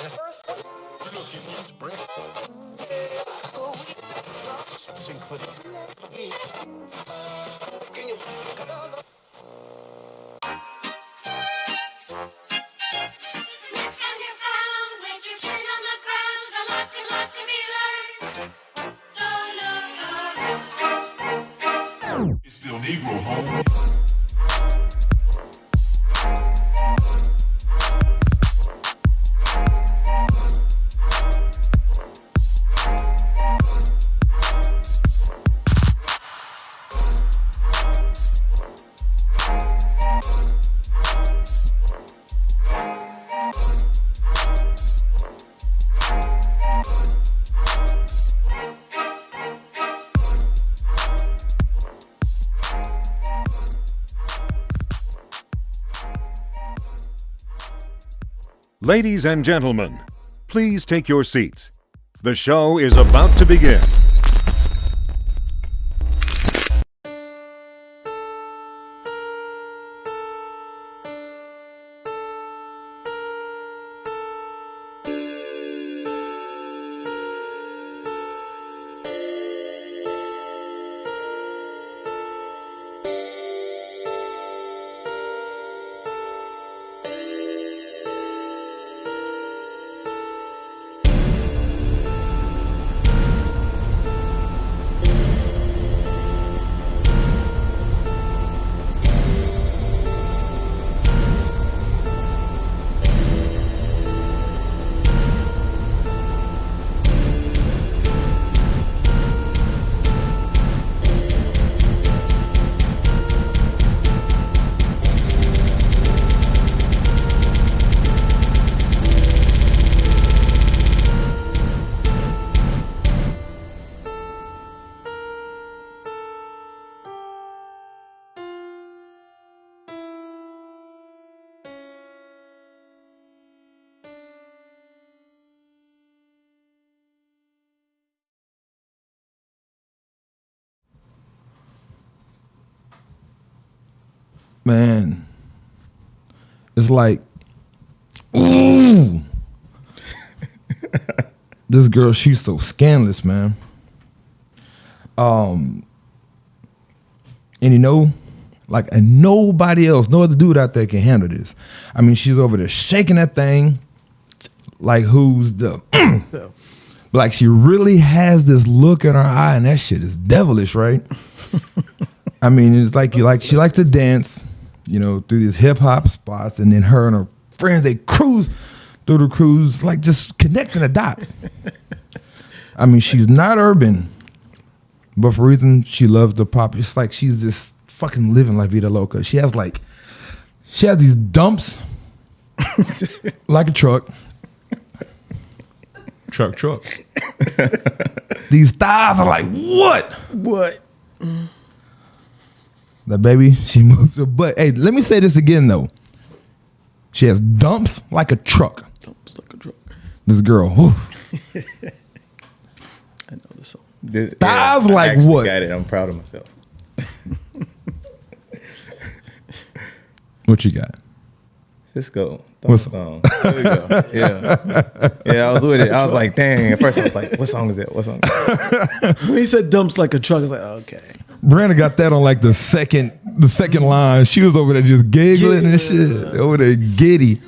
Next time you're found with your chin on the ground, a lot to be learned. So look around. It's still Negro, home. Ladies and gentlemen, please take your seats. The show is about to begin. Man, it's like, ooh, this girl, she's so scandalous, man. And you know, like, and nobody else, no other dude out there can handle this. I mean, she's over there shaking that thing like who's the, like she really has this look in her eye, and that shit is devilish, right? I mean, it's like she likes to dance, you know, through these hip hop spots, and then her and her friends, they cruise through the cruise, like just connecting the dots. I mean, she's not urban, but for reason she loves the pop, it's like she's just fucking living like Vida Loca. She has these dumps like a truck. Truck. These thighs are like, what? The baby, she moves her butt. Hey, let me say this again, though. She has dumps like a truck. This girl. I know this song. Thighs like what? Got it. I'm proud of myself. What you got? Cisco. What song? There we go. Yeah, I was with it. I was like, dang. At first I was like, what song is it? What song is it? When he said dumps like a truck, I was like, okay. Brandon got that on like the second line. She was over there just giggling and shit. Over there giddy.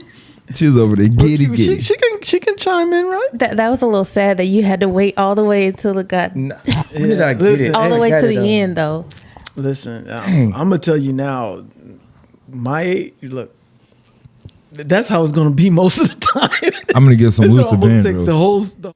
She was over there giddy. She can chime in, right? That was a little sad that you had to wait all the way until it got When did I get it? all the way to the end, though. Listen, I'm gonna tell you now. My age, look, that's how it's gonna be most of the time. I'm gonna get some Luther almost take Vandross. the whole.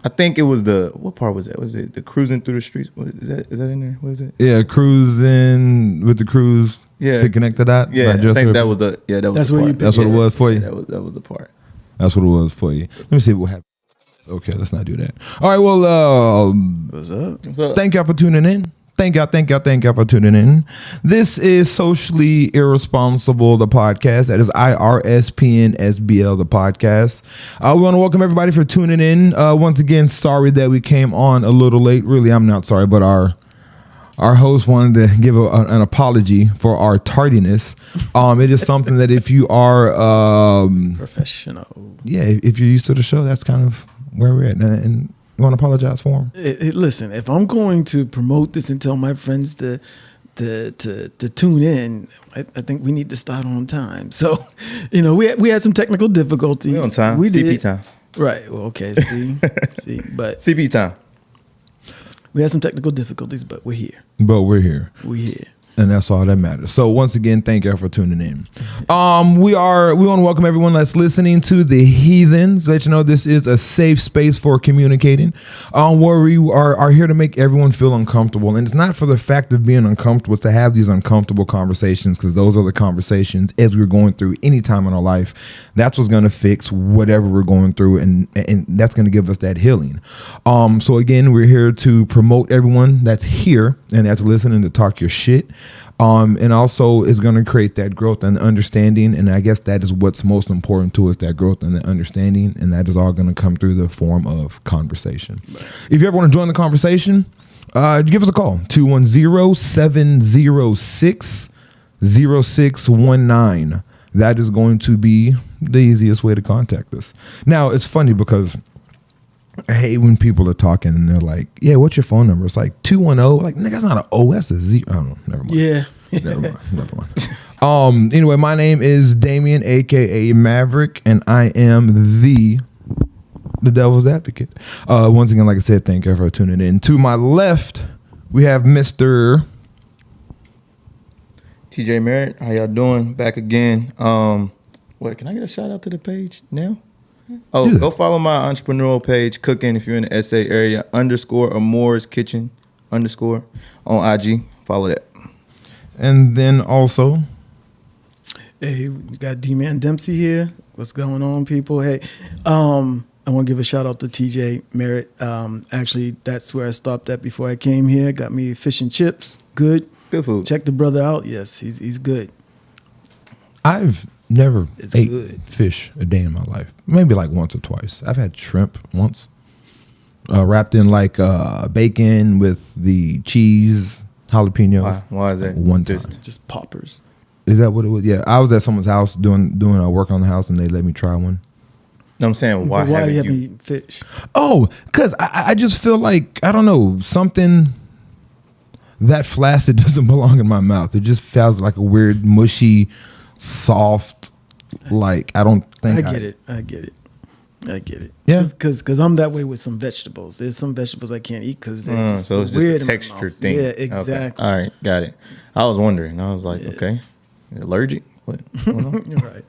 I think it was what part was that? Was it the cruising through the streets? Is that in there? What is it? Yeah, cruising with the cruise. Yeah. To connect to that. Yeah, I think that was the. Yeah, that was. That's the where you part. That's what it was for you. That was the part. That's what it was for you. Let me see what happened. Okay, let's not do that. All right, well, What's up? thank y'all for tuning in. Thank y'all for tuning in. This is Socially Irresponsible, the podcast. That is IRSPNSBL, the podcast. We want to welcome everybody for tuning in. Once again, sorry that we came on a little late. Really, I'm not sorry, but our our host wanted to give an apology for our tardiness. It is something that if you are Professional. yeah, if you're used to the show, that's kind of where we're at, and you want to apologize for him. Listen, if I'm going to promote this and tell my friends to tune in, I think we need to start on time. So, we had some technical difficulties. We on time. We CP did. time. Right. Well, okay. See, but CP time. we had some technical difficulties, but we're here. But we're here. We're here. And that's all that matters. So once again, thank you for tuning in. We want to welcome everyone that's listening to The Heathens. Let you know this is a safe space for communicating, where we are here to make everyone feel uncomfortable. And it's not for the fact of being uncomfortable, it's to have these uncomfortable conversations, because those are the conversations as we're going through any time in our life. That's what's going to fix whatever we're going through, and that's going to give us that healing. So again, we're here to promote everyone that's here and that's listening to talk your shit. And also is going to create that growth and understanding. And I guess that is what's most important to us, that growth and the understanding. And that is all going to come through the form of conversation. If you ever want to join the conversation, give us a call, 210-706-0619. That is going to be the easiest way to contact us. Now, it's funny because I hate when people are talking and they're like, yeah, what's your phone number? It's like 210. Like, nigga, that's not an O, that's a Z. I don't know. Never mind. Yeah. Never mind. Anyway, my name is Damien, aka Maverick, and I am the devil's advocate. Once again, like I said, thank you for tuning in. To my left, we have Mr. TJ Merritt, how y'all doing? Back again. Wait, can I get a shout out to the page now? Oh, Yeah. go follow my entrepreneurial page, cooking, if you're in the SA area, _Amore's Kitchen _ on IG. Follow that. And then also, Hey, we got D-Man Dempsey here. What's going on, people? Hey, I want to give a shout out to TJ Merritt. Actually, that's where I stopped at before I came here. Got me fish and chips. Good. Good food. Check the brother out. Yes, he's good. I've never It's ate good. fish a day in my life. Maybe like once or twice. I've had shrimp once, wrapped in like bacon with the cheese, jalapenos. Why is that? One time. Just poppers. Is that what it was? Yeah, I was at someone's house doing work on the house, and they let me try one. No, I'm saying, why But why haven't you haven't you? eaten fish? Oh, because I just feel like, I don't know, something that flaccid doesn't belong in my mouth. It just feels like a weird, mushy, soft, like, I don't think I get it. Yeah. Because I'm that way with some vegetables. There's some vegetables I can't eat because they're just So it's just weird a in my texture mouth. thing. Yeah, Okay. exactly. All right, got it. I was wondering. I was like, okay, allergic? What's going on? You're right.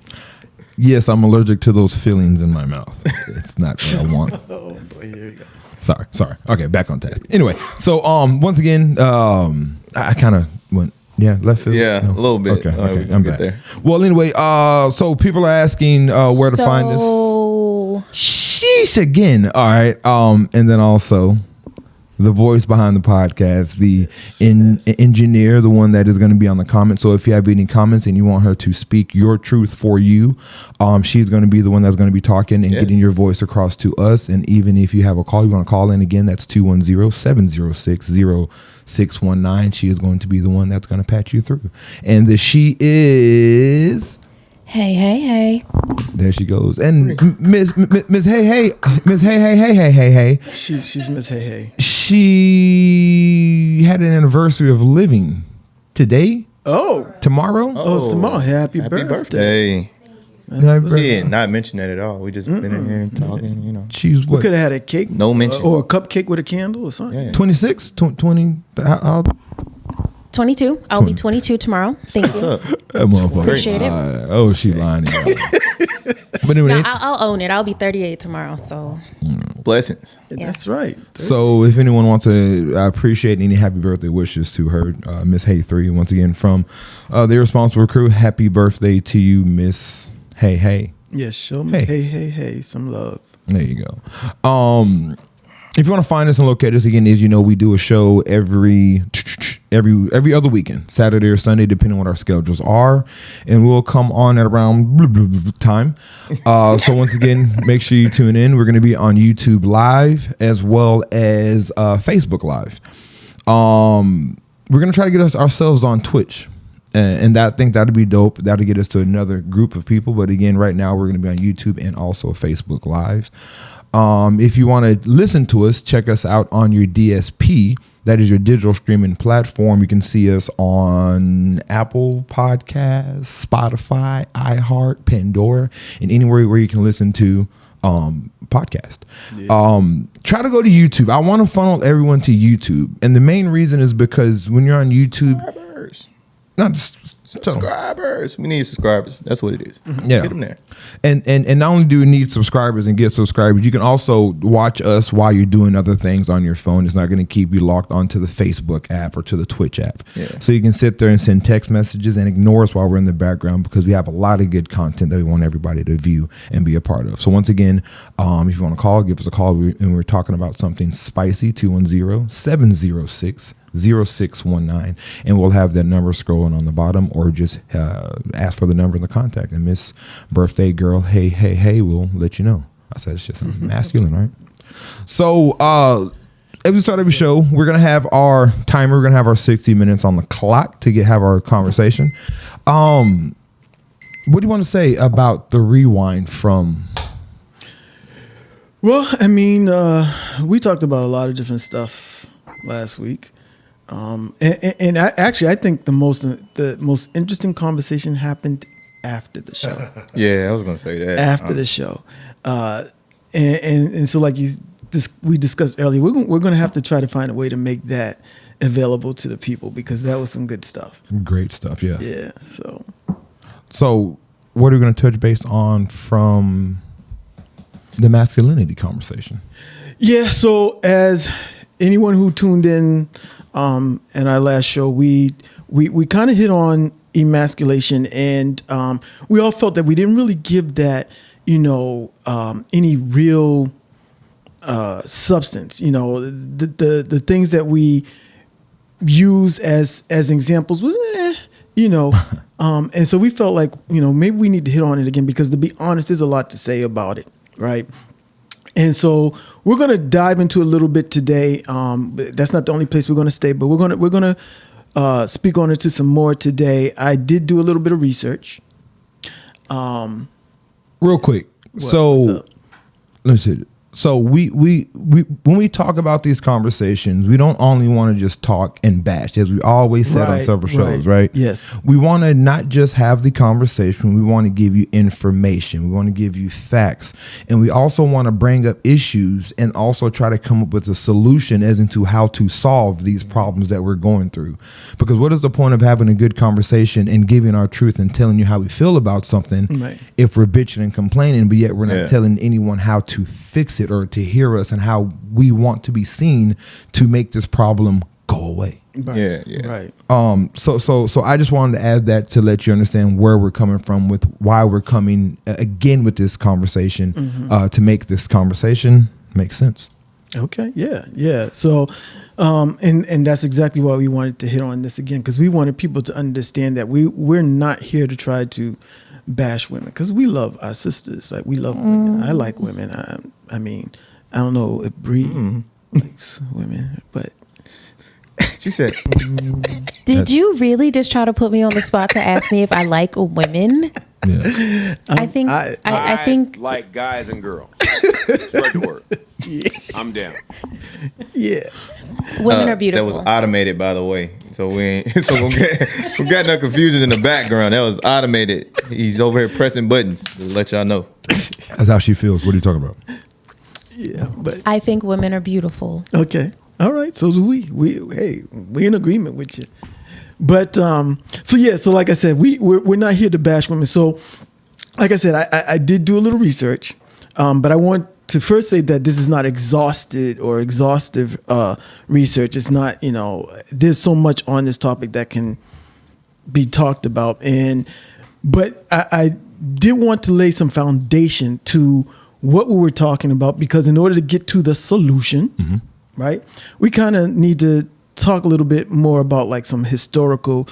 Yes, I'm allergic to those feelings in my mouth. It's not what I want. Oh boy, here we go. Sorry. Okay, back on task. Anyway, so once again, I kind of went left field. Yeah, a little bit. Okay, All right, we can I'm get back. there. Well, anyway, so people are asking where to find us. So Sheesh again. All right. And then also the voice behind the podcast, the engineer, the one that is going to be on the comments. So if you have any comments and you want her to speak your truth for you, she's going to be the one that's going to be talking and getting your voice across to us. And even if you have a call, you want to call in again, that's 210-706-0619. She is going to be the one that's going to patch you through. And she is... hey. There she goes. And Miss Hey. She's Miss Hey Hey. She had an anniversary of living today, Oh, tomorrow. it's tomorrow. Happy birthday. Happy He did not mention that at all. We just been in here talking, you know. She's We what, could have had a cake. No mention. Or a cupcake with a candle or something. Yeah. 26, 20. How 22. I'll be 22 tomorrow. Thank you. What's up? that motherfucker? Appreciate it. Oh, she lying. But anyway, No, I'll own it. I'll be 38 tomorrow. So Blessings. That's right. so if anyone wants to appreciate any happy birthday wishes to her, Miss Hey 3, once again from the Irresponsible crew, happy birthday to you, Miss Hey. Yes, show me. Hey. Hey, some love. There you go. If you want to find us and locate us again, as you know, we do a show every other weekend, Saturday or Sunday, depending on what our schedules are, and we'll come on at around time. So once again, make sure you tune in. We're going to be on YouTube Live as well as Facebook Live. we're gonna try to get ourselves on Twitch. And I think that'd be dope. That'll get us to another group of people. But again, right now we're going to be on YouTube and also Facebook Live. If you want to listen to us, check us out on your DSP. That is your digital streaming platform. You can see us on Apple Podcasts, Spotify, iHeart, Pandora, and anywhere where you can listen to podcast. Try to go to YouTube. I want to funnel everyone to YouTube. And the main reason is because when you're on YouTube... Not subscribers. We need subscribers. That's what it is. Yeah. Get them there. And not only do we need subscribers and get subscribers, you can also watch us while you're doing other things on your phone. It's not going to keep you locked onto the Facebook app or to the Twitch app. Yeah. So you can sit there and send text messages and ignore us while we're in the background because we have a lot of good content that we want everybody to view and be a part of. So once again, if you want to call, give us a call. And we're talking about something spicy, 210-706 0619, and we'll have that number scrolling on the bottom, or just ask for the number in the contact, and Miss Birthday Girl, hey, we'll let you know. I said it's just masculine, right? So as we start every show, we're gonna have our timer. We're gonna have our 60 minutes on the clock to have our conversation. What do you want to say about the rewind from? Well, I mean, we talked about a lot of different stuff last week. And I think the most interesting conversation happened after the show. Yeah, I was gonna say that After the show, and so like we discussed earlier, we're gonna have to try to find a way to make that available to the people because that was some good stuff. Great stuff, yes. Yeah. So what are we going to touch base on from the masculinity conversation? Yeah. So as anyone who tuned in. In our last show, we kind of hit on emasculation, and we all felt that we didn't really give that, any real substance. The things that we used as examples was, and so we felt like, maybe we need to hit on it again because, to be honest, there's a lot to say about it, right? And so we're going to dive into a little bit today. That's not the only place we're going to stay, but we're going to speak on it to some more today. I did do a little bit of research. Real quick. What's up? Let me see. So we when we talk about these conversations, we don't only want to just talk and bash, as we always said on several shows, right? Yes. We want to not just have the conversation. We want to give you information. We want to give you facts. And we also want to bring up issues and also try to come up with a solution as into how to solve these problems that we're going through. Because what is the point of having a good conversation and giving our truth and telling you how we feel about something if we're bitching and complaining, but yet we're not telling anyone how to fix it or to hear us and how we want to be seen to make this problem go away. Right. Yeah. Right. So I just wanted to add that to let you understand where we're coming from with why we're coming again with this conversation to make this conversation make sense. Okay. Yeah. So, and that's exactly why we wanted to hit on this again, because we wanted people to understand that we're not here to try to bash women, because we love our sisters. Like, we love women. I like women. I mean, I don't know if Bree likes women, but she said, Did you really just try to put me on the spot to ask me if I like women? Yeah. I think I think like guys and girls. Spread the word. yeah. I'm down. Yeah. women are beautiful. That was automated, by the way. So we got no confusion in the background. That was automated. He's over here pressing buttons to let y'all know. That's how she feels. What are you talking about? Yeah. But I think women are beautiful. okay. All right. So do we. We're in agreement with you. But so like I said, we're not here to bash women. So like I said, I did do a little research, but I want to first say that this is not exhaustive research. It's not, there's so much on this topic that can be talked about. But I did want to lay some foundation to what we were talking about, because in order to get to the solution, right, we kind of need to talk a little bit more about like some historical,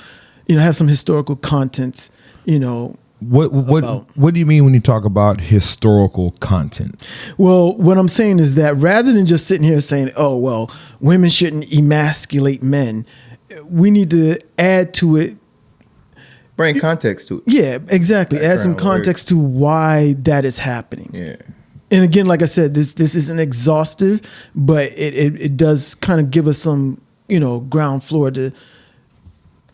have some historical contents, What do you mean when you talk about historical content? Well, what I'm saying is that rather than just sitting here saying, oh, well, women shouldn't emasculate men, we need to add to it. Bring context to it. Yeah, exactly. Add some Background context to why that is happening. Yeah. And again, like I said, this isn't exhaustive, but it does kind of give us some, ground floor to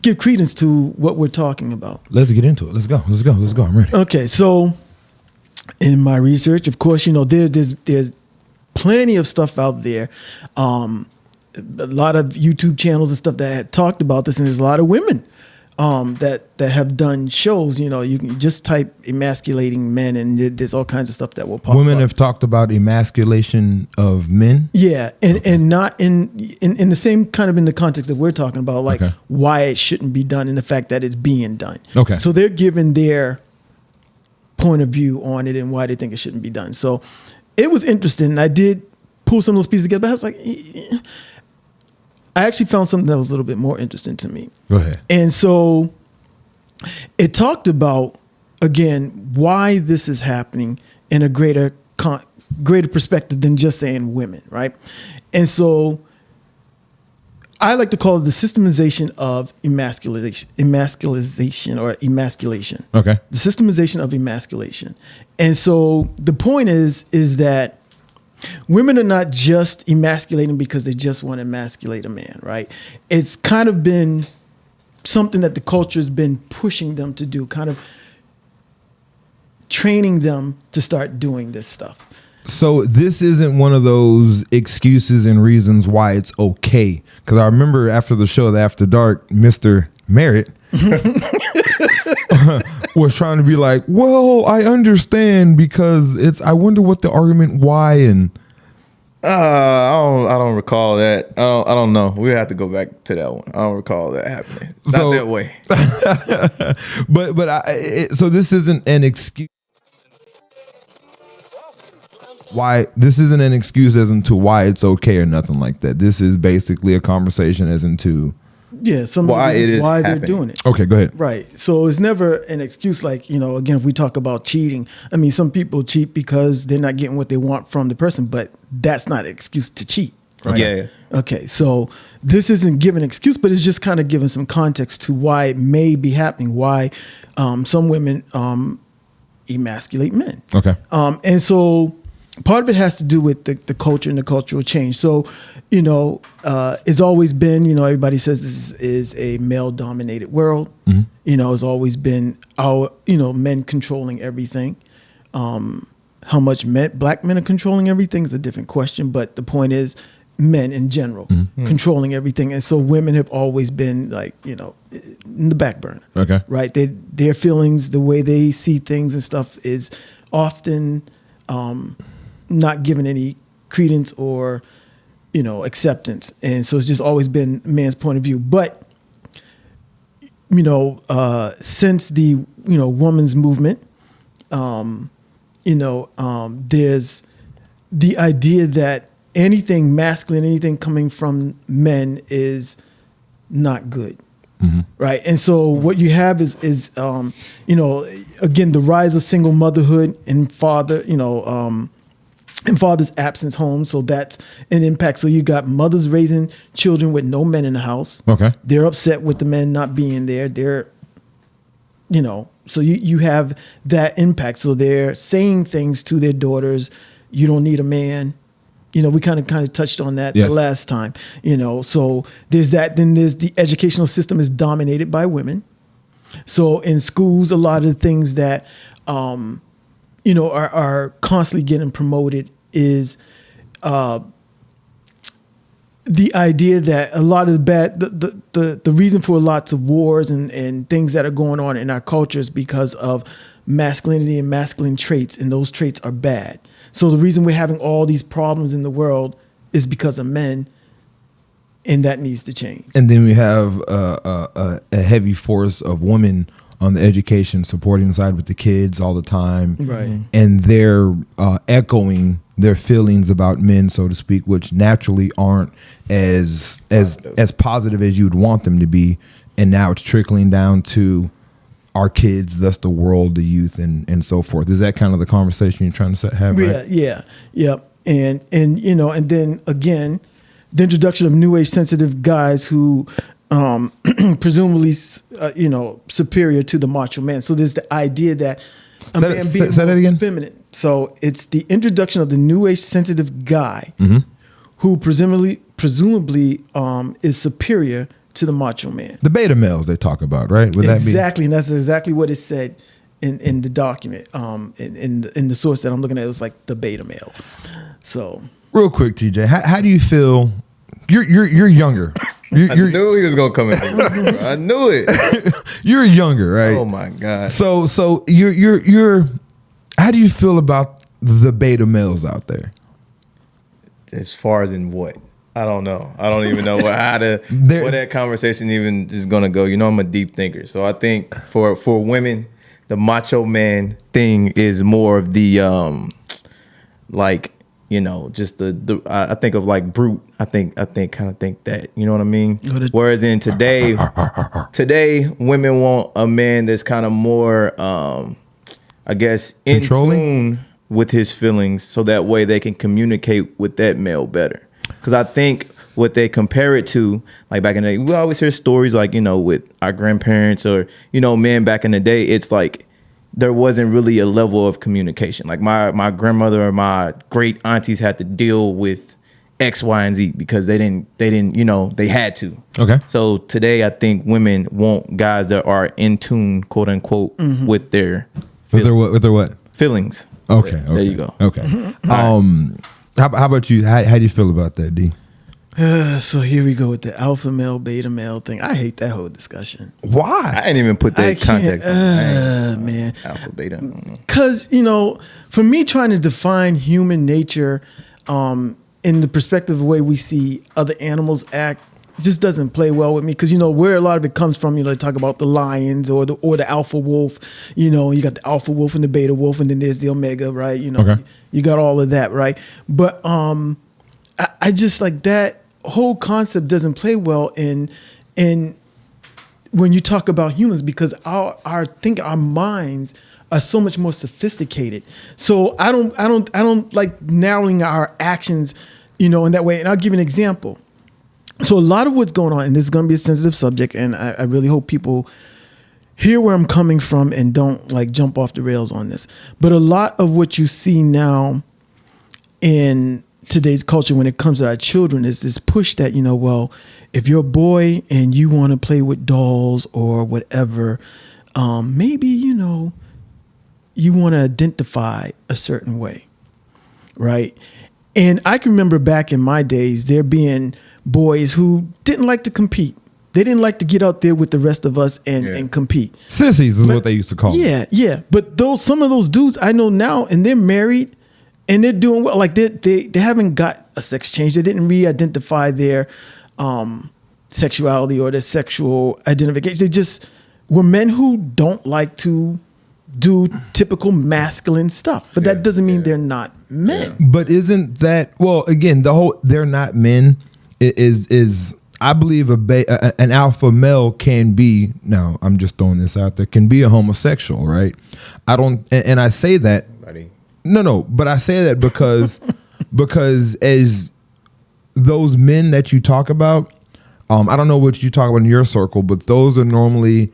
give credence to what we're talking about. Let's get into it. Let's go. I'm ready. Okay, so in my research, of course, there's plenty of stuff out there. A lot of YouTube channels and stuff that had talked about this, and there's a lot of women that have done shows. You can just type emasculating men, and there's all kinds of stuff that will pop up. Women have talked about emasculation of men. Yeah, and not in the same kind of in the context that we're talking about, like why it shouldn't be done and the fact that it's being done. Okay. So they're giving their point of view on it and why they think it shouldn't be done. So it was interesting. I did pull some of those pieces together, but I was like, I actually found something that was a little bit more interesting to me. Go ahead. And so it talked about, again, why this is happening in a greater perspective than just saying women, right? And so I like to call it the systemization of emasculation. Okay. The systemization of emasculation. And so the point is that women are not just emasculating because they just want to emasculate a man, right? It's kind of been something that the culture has been pushing them to do, kind of training them to start doing this stuff. So this isn't one of those excuses and reasons why it's okay. Because I remember after the show, the After Dark, Mr. Merritt was trying to be like, well, I understand because I wonder what the argument why and I don't recall that. I don't know. We have to go back to that one. I don't recall that happening. Not that way. So this isn't an excuse. Why this isn't an excuse as into why it's okay or nothing like that. This is basically a conversation as into why they're happening. doing it. Okay, go ahead. Right. So it's never an excuse like, again, if we talk about cheating, I mean, some people cheat because they're not getting what they want from the person, but that's not an excuse to cheat. Right? Yeah. Okay. So this isn't giving an excuse, but it's just kind of giving some context to why it may be happening, why some women emasculate men. Okay. And so part of it has to do with the culture and the cultural change. So, it's always been, everybody says this is a male-dominated world. Mm-hmm. It's always been men controlling everything. How much black men are controlling everything is a different question, but the point is men in general controlling everything. And so women have always been like, in the back burner. Okay. Right? Their feelings, the way they see things and stuff is often not given any credence or, acceptance. And so it's just always been man's point of view. But, since the, women's movement, there's the idea that anything masculine, anything coming from men is not good. Mm-hmm. Right. And so what you have is again, the rise of single motherhood and father's absence home. So that's an impact. So you got mothers raising children with no men in the house. Okay. They're upset with the men not being there. They're, so you have that impact. So they're saying things to their daughters. You don't need a man. We kind of touched on that the last time, so there's that. Then there's the educational system is dominated by women. So in schools, a lot of the things that, are constantly getting promoted is the idea that a lot of the reason for lots of wars and things that are going on in our culture is because of masculinity and masculine traits, and those traits are bad. So the reason we're having all these problems in the world is because of men, and that needs to change. And then we have a heavy force of women on the education supporting side with the kids all the time. Right. And they're echoing their feelings about men, so to speak, which naturally aren't as positive as you'd want them to be. And now it's trickling down to our kids, thus the world, the youth, and so forth. Is that kind of the conversation you're trying to have? Right? Yeah. And then again, the introduction of new age sensitive guys who presumably, superior to the macho man. So there's the idea that a man being say that more again? feminine. So it's the introduction of the new age sensitive guy who presumably is superior to the macho man. The beta males they talk about, right? Would Exactly, and that's exactly what it said in the document. In the source that I'm looking at, it was like the beta male. So real quick, TJ, how do you feel? You're younger. I knew he was gonna come in here. I knew it. You're younger, right? Oh my God. So you're. How do you feel about the beta males out there? As far as in what? I don't know. I don't even know what that conversation even is gonna go. You know, I'm a deep thinker, so I think for women, the macho man thing is more of the just the I think of like brute. I think that, you know what I mean? Whereas in today women want a man that's kind of more I guess in controlling? tune with his feelings, so that way they can communicate with that male better. Because I think what they compare it to, like back in the day, we always hear stories like, with our grandparents or, men back in the day, it's like there wasn't really a level of communication. Like my grandmother or my great aunties had to deal with X, Y, and Z because they didn't, they had to. Okay. So today I think women want guys that are in tune, quote unquote, with their With their what? feelings. Okay. There you go. Okay. How about you? How do you feel about that, D? So here we go with the alpha male, beta male thing. I hate that whole discussion. Why? I didn't even put that context on. Man. Alpha, beta. Because, for me trying to define human nature in the perspective of the way we see other animals act just doesn't play well with me. Because, where a lot of it comes from, they talk about the lions or the alpha wolf. You got the alpha wolf and the beta wolf, and then there's the omega, right? Okay. You got all of that, right? But I just like that whole concept doesn't play well in when you talk about humans, because our minds are so much more sophisticated. So I don't like narrowing our actions, in that way. And I'll give you an example. So a lot of what's going on, and this is going to be a sensitive subject, and I really hope people hear where I'm coming from and don't like jump off the rails on this. But a lot of what you see now in today's culture when it comes to our children is this push that, if you're a boy and you want to play with dolls or whatever, maybe, you want to identify a certain way, right? And I can remember back in my days, there being boys who didn't like to compete. They didn't like to get out there with the rest of us and compete. Sissies is what they used to call them. Yeah. But some of those dudes I know now, and they're married and they're doing well. Like they haven't got a sex change. They didn't re-identify their sexuality or their sexual identification. They just were men who don't like to do typical masculine stuff. But that doesn't mean they're not men. But isn't that, well, again, the whole they're not men is I believe an alpha male can be, now I'm just throwing this out there, can be a homosexual, right? I don't, and I say that, no, but I say that because as those men that you talk about, I don't know what you talk about in your circle, but those are normally,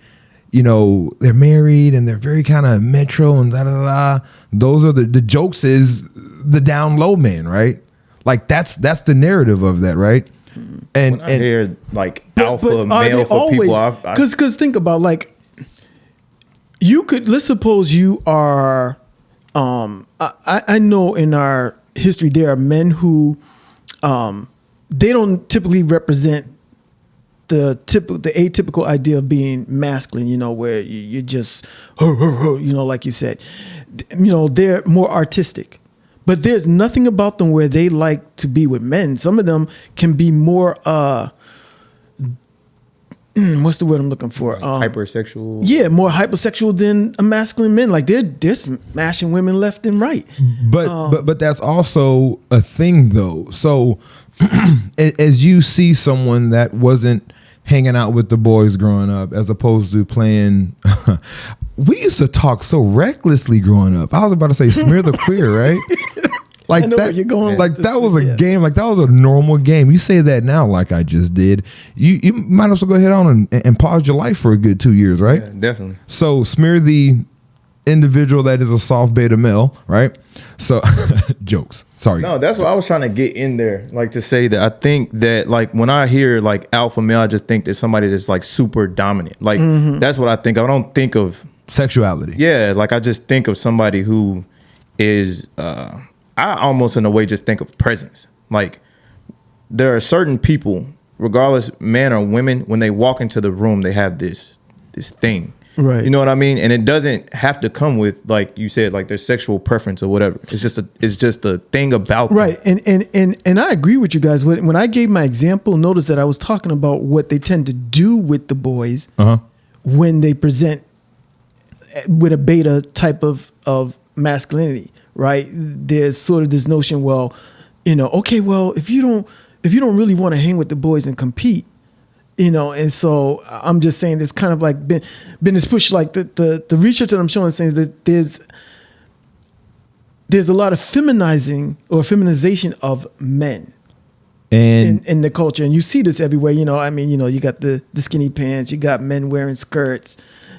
they're married and they're very kind of metro and da. Those are the jokes is the down low men, right? Like that's the narrative of that, right? And I hear like alpha male for always, people. Because think about, like, let's suppose you are. I know in our history there are men who they don't typically represent the atypical idea of being masculine, where you just, like you said, they're more artistic. But there's nothing about them where they like to be with men. Some of them can be more, what's the word I'm looking for? Hypersexual. Yeah, more hypersexual than a masculine men. Like they're smashing women left and right. But that's also a thing though. So as you see someone that wasn't hanging out with the boys growing up, as opposed to playing, we used to talk so recklessly growing up. I was about to say smear the queer, right? Like I know that, where you're going like with that this, was a yeah. game. Like that was a normal game. You say that now, like I just did. You might as well go ahead on and pause your life for a good 2 years, right? Yeah, definitely. So smear the individual that is a soft beta male, right? So jokes. Sorry. No, that's what I was trying to get in there. Like to say that I think that like when I hear like alpha male, I just think that somebody that's like super dominant. Like that's what I think. I don't think of Sexuality. yeah, like I just think of somebody who is I almost in a way just think of presence. Like there are certain people, regardless men or women, when they walk into the room, they have this thing. Right. You know what I mean? And it doesn't have to come with, like you said, like their sexual preference or whatever. It's just a thing about them. Right, and I agree with you guys. When I gave my example, notice that I was talking about what they tend to do with the boys when they present with a beta type of masculinity. Right? There's sort of this notion, well, okay, well, if you don't really want to hang with the boys and compete, and so I'm just saying there's kind of like been this push, like the research that I'm showing saying that there's a lot of feminization of men And in the culture, and you see this everywhere. You got the skinny pants, you got men wearing skirts,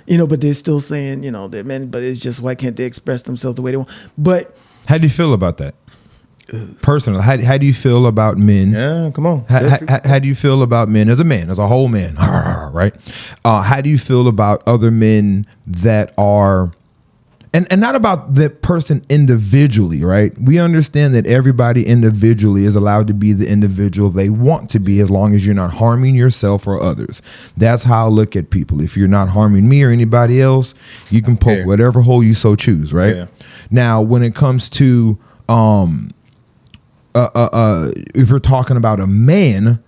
but they're still saying they're men, but it's just why can't they express themselves the way they want? But how do you feel about that? Personally, how do you feel about men? Yeah, come on. How do you feel about men as a whole man, right? How do you feel about other men that are, and not about that person individually, right? We understand that everybody individually is allowed to be the individual they want to be as long as you're not harming yourself or others. That's how I look at people. If you're not harming me or anybody else, you can poke whatever hole you so choose, right? Yeah. Now, when it comes to if we're talking about a man,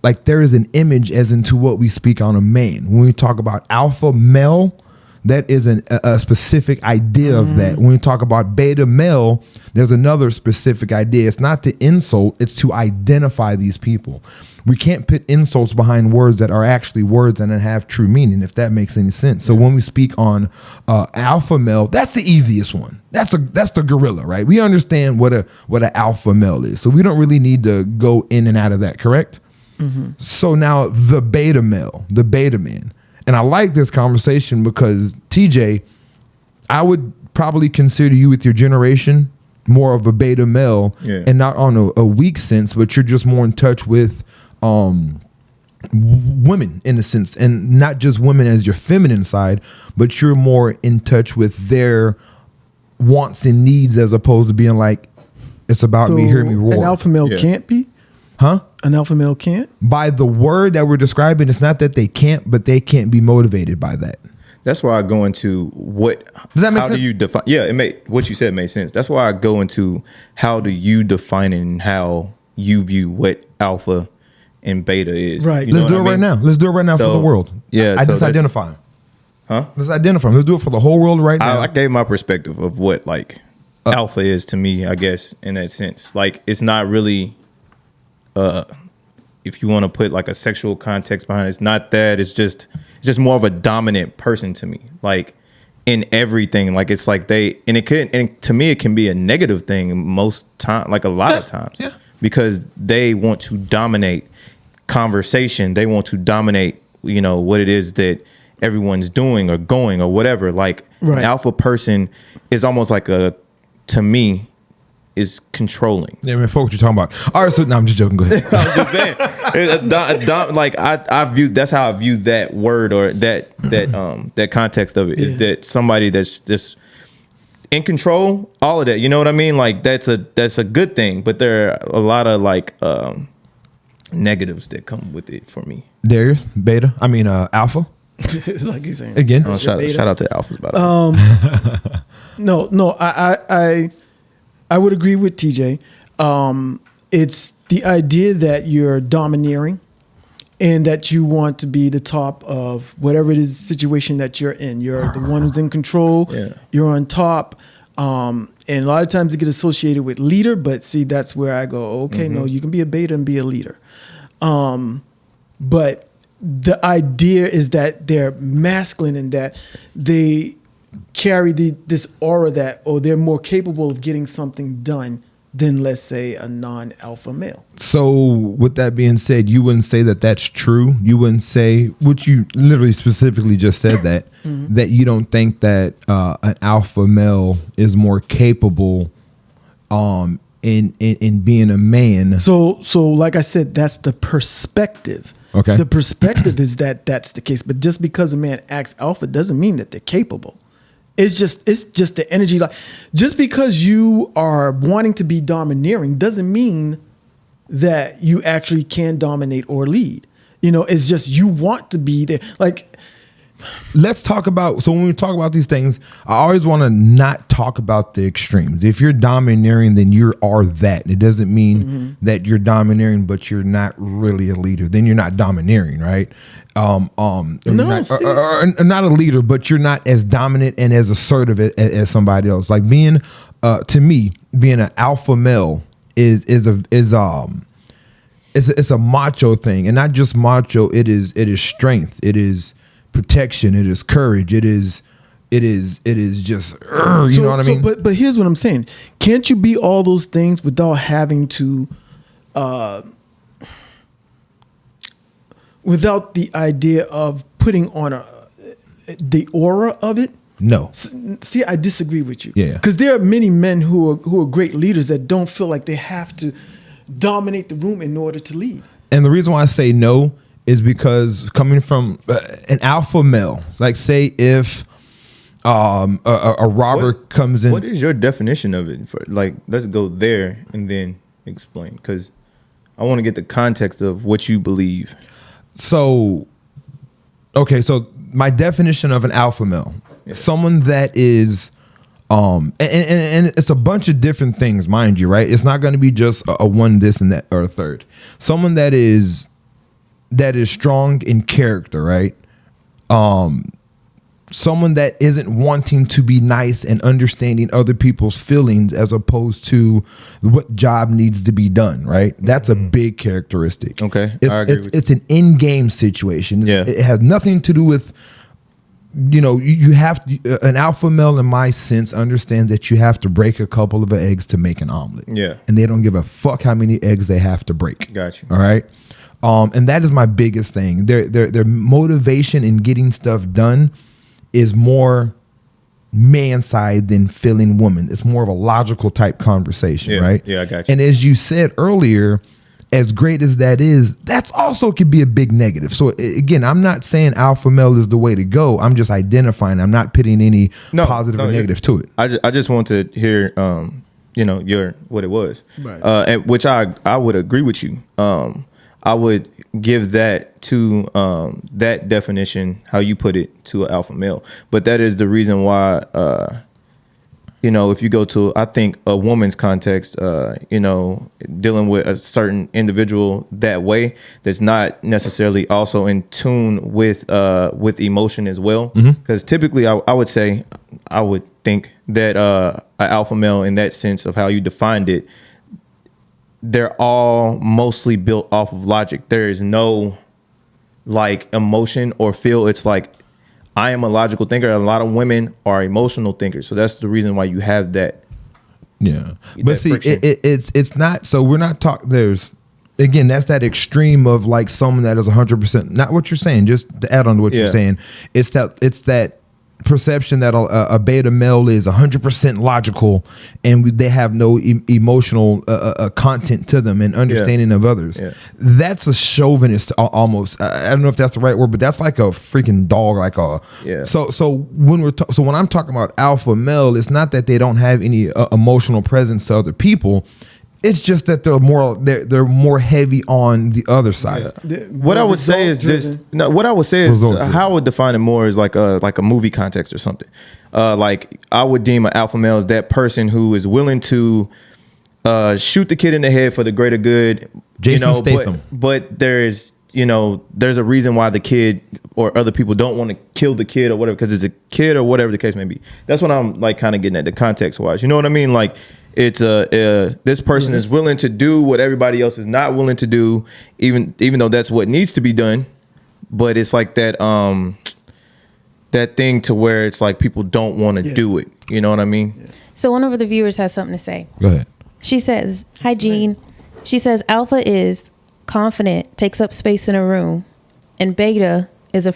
like there is an image as into what we speak on a man. When we talk about alpha male, that is a specific idea of that. When we talk about beta male, there's another specific idea. It's not to insult, it's to identify these people. We can't put insults behind words that are actually words and have true meaning, if that makes any sense. So when we speak on alpha male, that's the easiest one. That's the gorilla, right? We understand what an alpha male is. So we don't really need to go in and out of that, correct? So now the beta male, the beta man. And I like this conversation because TJ, I would probably consider you with your generation more of a beta male, and not on a weak sense, but you're just more in touch with women in a sense, and not just women as your feminine side, but you're more in touch with their wants and needs as opposed to being like, it's about me, hear me roar. An alpha male can't be? Huh? An alpha male can't? By the word that we're describing, it's not that they can't, but they can't be motivated by that. That's why I go into what. Does that make how sense? do you define? Yeah, what you said made sense. That's why I go into how do you define it and how you view what alpha and beta is. Right. You know Let's do it what I right mean? now. Let's do it right now for So, the world. yeah, I so just that's- identify them. Huh? Let's identify them. Let's do it for the whole world right now. I gave my perspective of what like alpha is to me, I guess, in that sense. Like it's not really if you want to put like a sexual context behind it, it's not that. It's just more of a dominant person to me. Like in everything. Like it's like and to me it can be a negative thing most time, like a lot of times. Yeah. Because they want to dominate conversation. They want to dominate, what it is that everyone's doing or going or whatever. Like Right. an alpha person is almost like to me, is controlling. Yeah, man, fuck what you're talking about. All right, so no, I'm just joking. Go ahead. I'm just saying, like I view, that's how I view that word or that context of it is that somebody that's just in control, all of that. You know what I mean? Like that's a good thing, but there are a lot of like negatives that come with it for me. Darius, beta. I mean, alpha. It's like he's saying Again. Shout out to alphas about it. No, I would agree with TJ. It's the idea that you're domineering and that you want to be the top of whatever it is situation that you're in. You're the one who's in control. Yeah. You're on top. And a lot of times it gets associated with leader, but see, that's where I go, okay, no, you can be a beta and be a leader. But the idea is that they're masculine and that they carry this aura that, they're more capable of getting something done than, let's say, a non-alpha male. So, with that being said, you wouldn't say that that's true. You wouldn't say, which you literally specifically just said that, that you don't think that an alpha male is more capable in being a man. So like I said, that's the perspective. Okay. The perspective is that that's the case. But just because a man acts alpha doesn't mean that they're capable. It's just the energy. Like, just because you are wanting to be domineering doesn't mean that you actually can dominate or lead. You know, it's just you want to be there. Like, Let's talk about, so when we talk about these things, I always want to not talk about the extremes. If you're domineering, then you are that. It doesn't mean that you're domineering, but you're not really a leader. Then you're not domineering, right? Not a leader, but you're not as dominant and as assertive as somebody else. Like being, to me, being an alpha male it's a macho thing, and not just macho. It is strength. It is protection. It is courage. It is just you know what I mean. But here's what I'm saying: can't you be all those things without having to, without the idea of putting on the aura of it? No. See, I disagree with you. Yeah. Because there are many men who are great leaders that don't feel like they have to dominate the room in order to lead. And the reason why I say no is because coming from an alpha male, like say if a robber comes in. What is your definition of it? Like, let's go there and then explain, because I want to get the context of what you believe. So, okay, so my definition of an alpha male, someone that is, and it's a bunch of different things, mind you, right? It's not going to be just a one, this, and that, or a third. Someone that is strong in character, right? Someone that isn't wanting to be nice and understanding other people's feelings as opposed to what job needs to be done, right? That's a big characteristic. Okay, I agree with it's an in-game situation. Yeah. It has nothing to do with, you know, you have to, an alpha male in my sense understands that you have to break a couple of eggs to make an omelet. Yeah. And they don't give a fuck how many eggs they have to break. Got you. All right. And that is my biggest thing. Their motivation in getting stuff done is more man side than feeling woman. It's more of a logical type conversation, right? Yeah, I got you. And as you said earlier, as great as that is, that's also could be a big negative. So again, I'm not saying alpha male is the way to go. I'm just identifying. I'm not putting any positive or negative to it. I just want to hear, you know, what it was, Right. and which I would agree with you. I would give that to that definition, how you put it, to an alpha male. But that is the reason why, you know, if you go to, I think, a woman's context, you know, dealing with a certain individual that way, that's not necessarily also in tune with emotion as well. Because typically, I would say, I would think that an alpha male, in that sense of how you defined it, they're all mostly built off of logic. There is no like emotion or feel. It's like, I am a logical thinker. A lot of women are emotional thinkers. So that's the reason why you have that. Yeah. That But see, friction. it's not, so we're not talking, there's, again, that's that extreme of like someone that is 100%, not what you're saying, just to add on to what you're saying. It's that perception that a beta male is 100% logical and they have no emotional content to them and understanding of others. Yeah. That's a chauvinist almost. I don't know if that's the right word, but that's like a freaking dog. Like a So when when I'm talking about alpha male, it's not that they don't have any emotional presence to other people. It's just that they're more heavy on the other side. What I would say is just how I would define it more is like a movie context or something. Like I would deem an alpha male as that person who is willing to shoot the kid in the head for the greater good. Jason you know, Statham. But there's a reason why the kid or other people don't want to kill the kid or whatever, because it's a kid or whatever the case may be. That's what I'm like kind of getting at, the context wise. You know what I mean? Like it's this person is willing to do what everybody else is not willing to do, even though that's what needs to be done. But it's like that that thing to where it's like people don't want to do it. You know what I mean? So one of the viewers has something to say. Go ahead. She says, "Hi, Jean." She says, "Alpha is confident, takes up space in a room, and beta is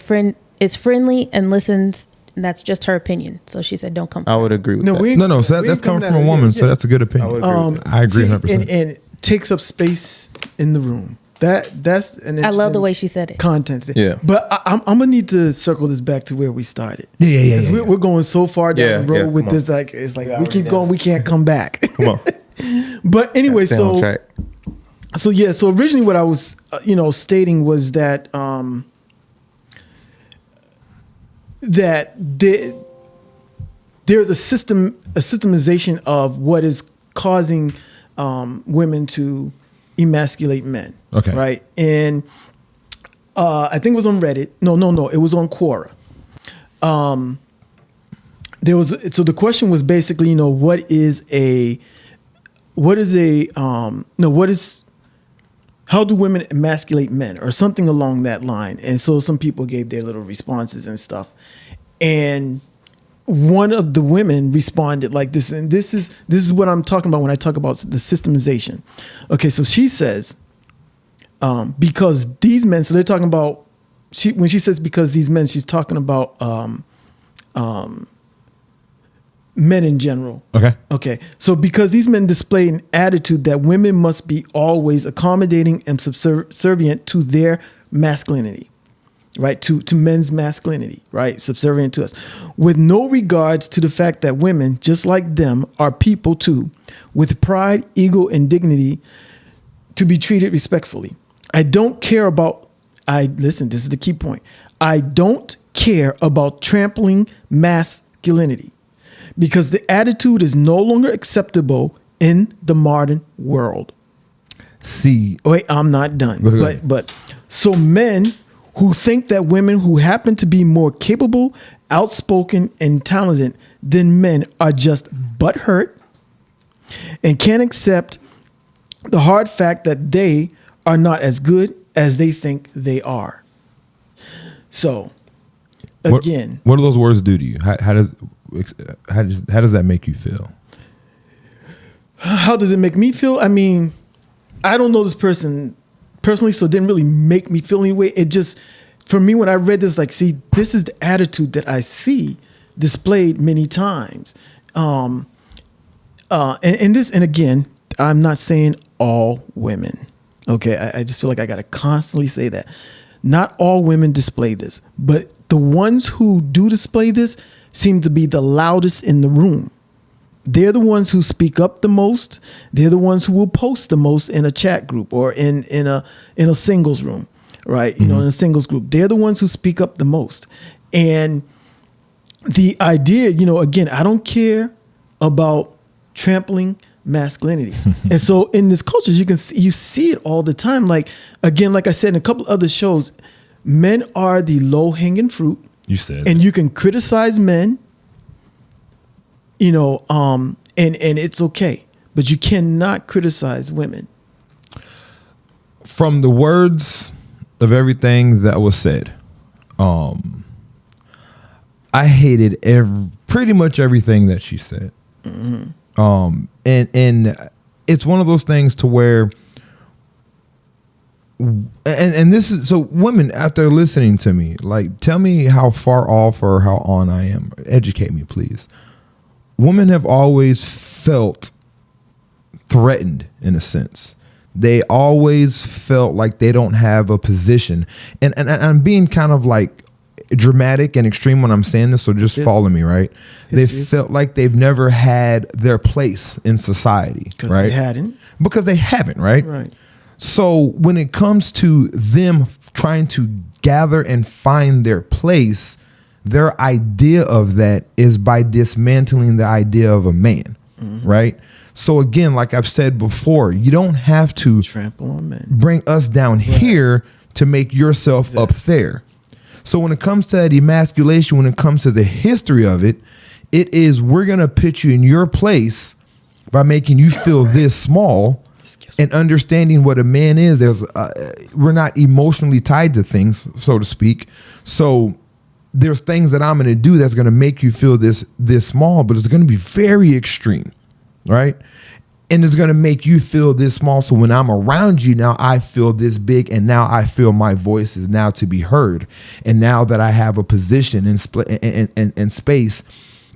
is friendly and listens. And that's just her opinion." So she said, "Don't come." I would agree with No, that. we No, so that's coming from a woman, so that's a good opinion. I would agree with I agree 100%. And takes up space in the room. That's an I love the interesting way she said it. content. Yeah. But I'm gonna need to circle this back to where we started. Yeah. Because we're going so far down the road with come on. this, like it's like we keep going, we can't come back. Come on. But anyway, Stay on so track. so originally what I was stating was that there's a systemization of what is causing women to emasculate men. Okay. Right. And I think it was on Reddit. No. It was on Quora. So the question was basically, how do women emasculate men or something along that line? And so some people gave their little responses and stuff. And one of the women responded like this, and this is what I'm talking about when I talk about the systemization. Okay, so she says, because these men, so they're talking about, when she says because these men, she's talking about men in general. Okay. So because these men display an attitude that women must be always accommodating and subservient to their masculinity, right? To men's masculinity, right? Subservient to us, with no regards to the fact that women, just like them, are people too, with pride, ego, and dignity, to be treated respectfully. Listen, this is the key point. I don't care about trampling masculinity, because the attitude is no longer acceptable in the modern world. See, Wait, I'm not done. Go ahead. But so men who think that women who happen to be more capable, outspoken, and talented than men are just butthurt and can't accept the hard fact that they are not as good as they think they are. So, again, what do those words do to you? How does that make you feel? how does it make me feel? I mean, I don't know this person personally, so it didn't really make me feel any way. It just, for me, when I read this, like, see, this is the attitude that I see displayed many times. And again, I'm not saying all women. Okay, I just feel like I got to constantly say that. Not all women display this, but the ones who do display this seem to be the loudest in the room. They're the ones who speak up the most. They're the ones who will post the most in a chat group or in a singles room, right? You know, in a singles group. They're the ones who speak up the most. And the idea, again, I don't care about trampling masculinity. And so in this culture, you see it all the time. Like, again, like I said in a couple other shows, men are the low-hanging fruit. You said, And you can criticize men, and it's okay, but you cannot criticize women. from the words of everything that was said, I hated pretty much everything that she said. And it's one of those things to where, and this is, so women out there listening to me, like, tell me how far off or how on I am. Educate me, please. Women have always felt threatened in a sense. They always felt like they don't have a position. And I'm being kind of like dramatic and extreme when I'm saying this, so just follow me, right? They felt like they've never had their place in society, right? They hadn't. Because they haven't, right? Right. So when it comes to them trying to gather and find their place, their idea of that is by dismantling the idea of a man, right? So again, like I've said before, you don't have to Trample on men. bring us down here to make yourself up there. So when it comes to that emasculation, when it comes to the history of it, it is, we're going to put you in your place by making you feel this small and understanding what a man is. We're not emotionally tied to things, so to speak. So there's things that I'm going to do that's going to make you feel this small, but it's going to be very extreme, right? And it's going to make you feel this small. So when I'm around you now, I feel this big. And now I feel my voice is now to be heard. And now that I have a position in space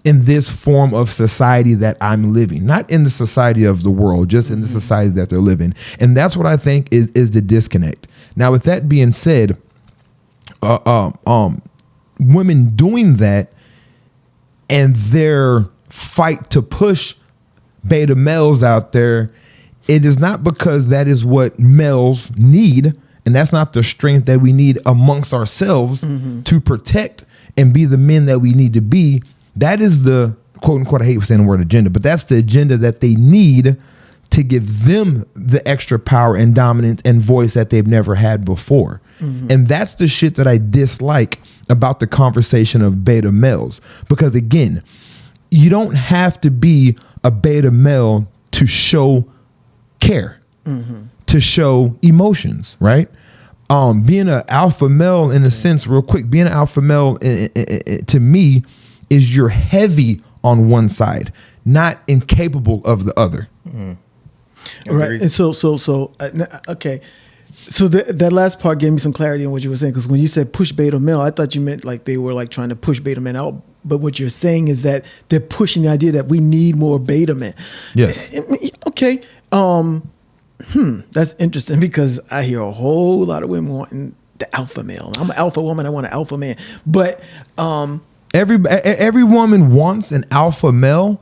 in this form of society that I'm living, not in the society of the world, just in the society that they're living. And that's what I think is the disconnect. Now, with that being said, women doing that and their fight to push beta males out there, it is not because that is what males need, and that's not the strength that we need amongst ourselves to protect and be the men that we need to be. That is the quote unquote, I hate saying the word agenda, but that's the agenda that they need to give them the extra power and dominance and voice that they've never had before. And that's the shit that I dislike about the conversation of beta males, because again, you don't have to be a beta male to show care, to show emotions, right? Being an alpha male, in a sense, real quick, being an alpha male to me is you're heavy on one side, not incapable of the other. Right. And so okay. So that last part gave me some clarity on what you were saying, because when you said push beta male, I thought you meant like they were like trying to push beta men out. But what you're saying is that they're pushing the idea that we need more beta men. Yes. Okay. That's interesting, because I hear a whole lot of women wanting the alpha male. I'm an alpha woman. I want an alpha man. But every woman wants an alpha male.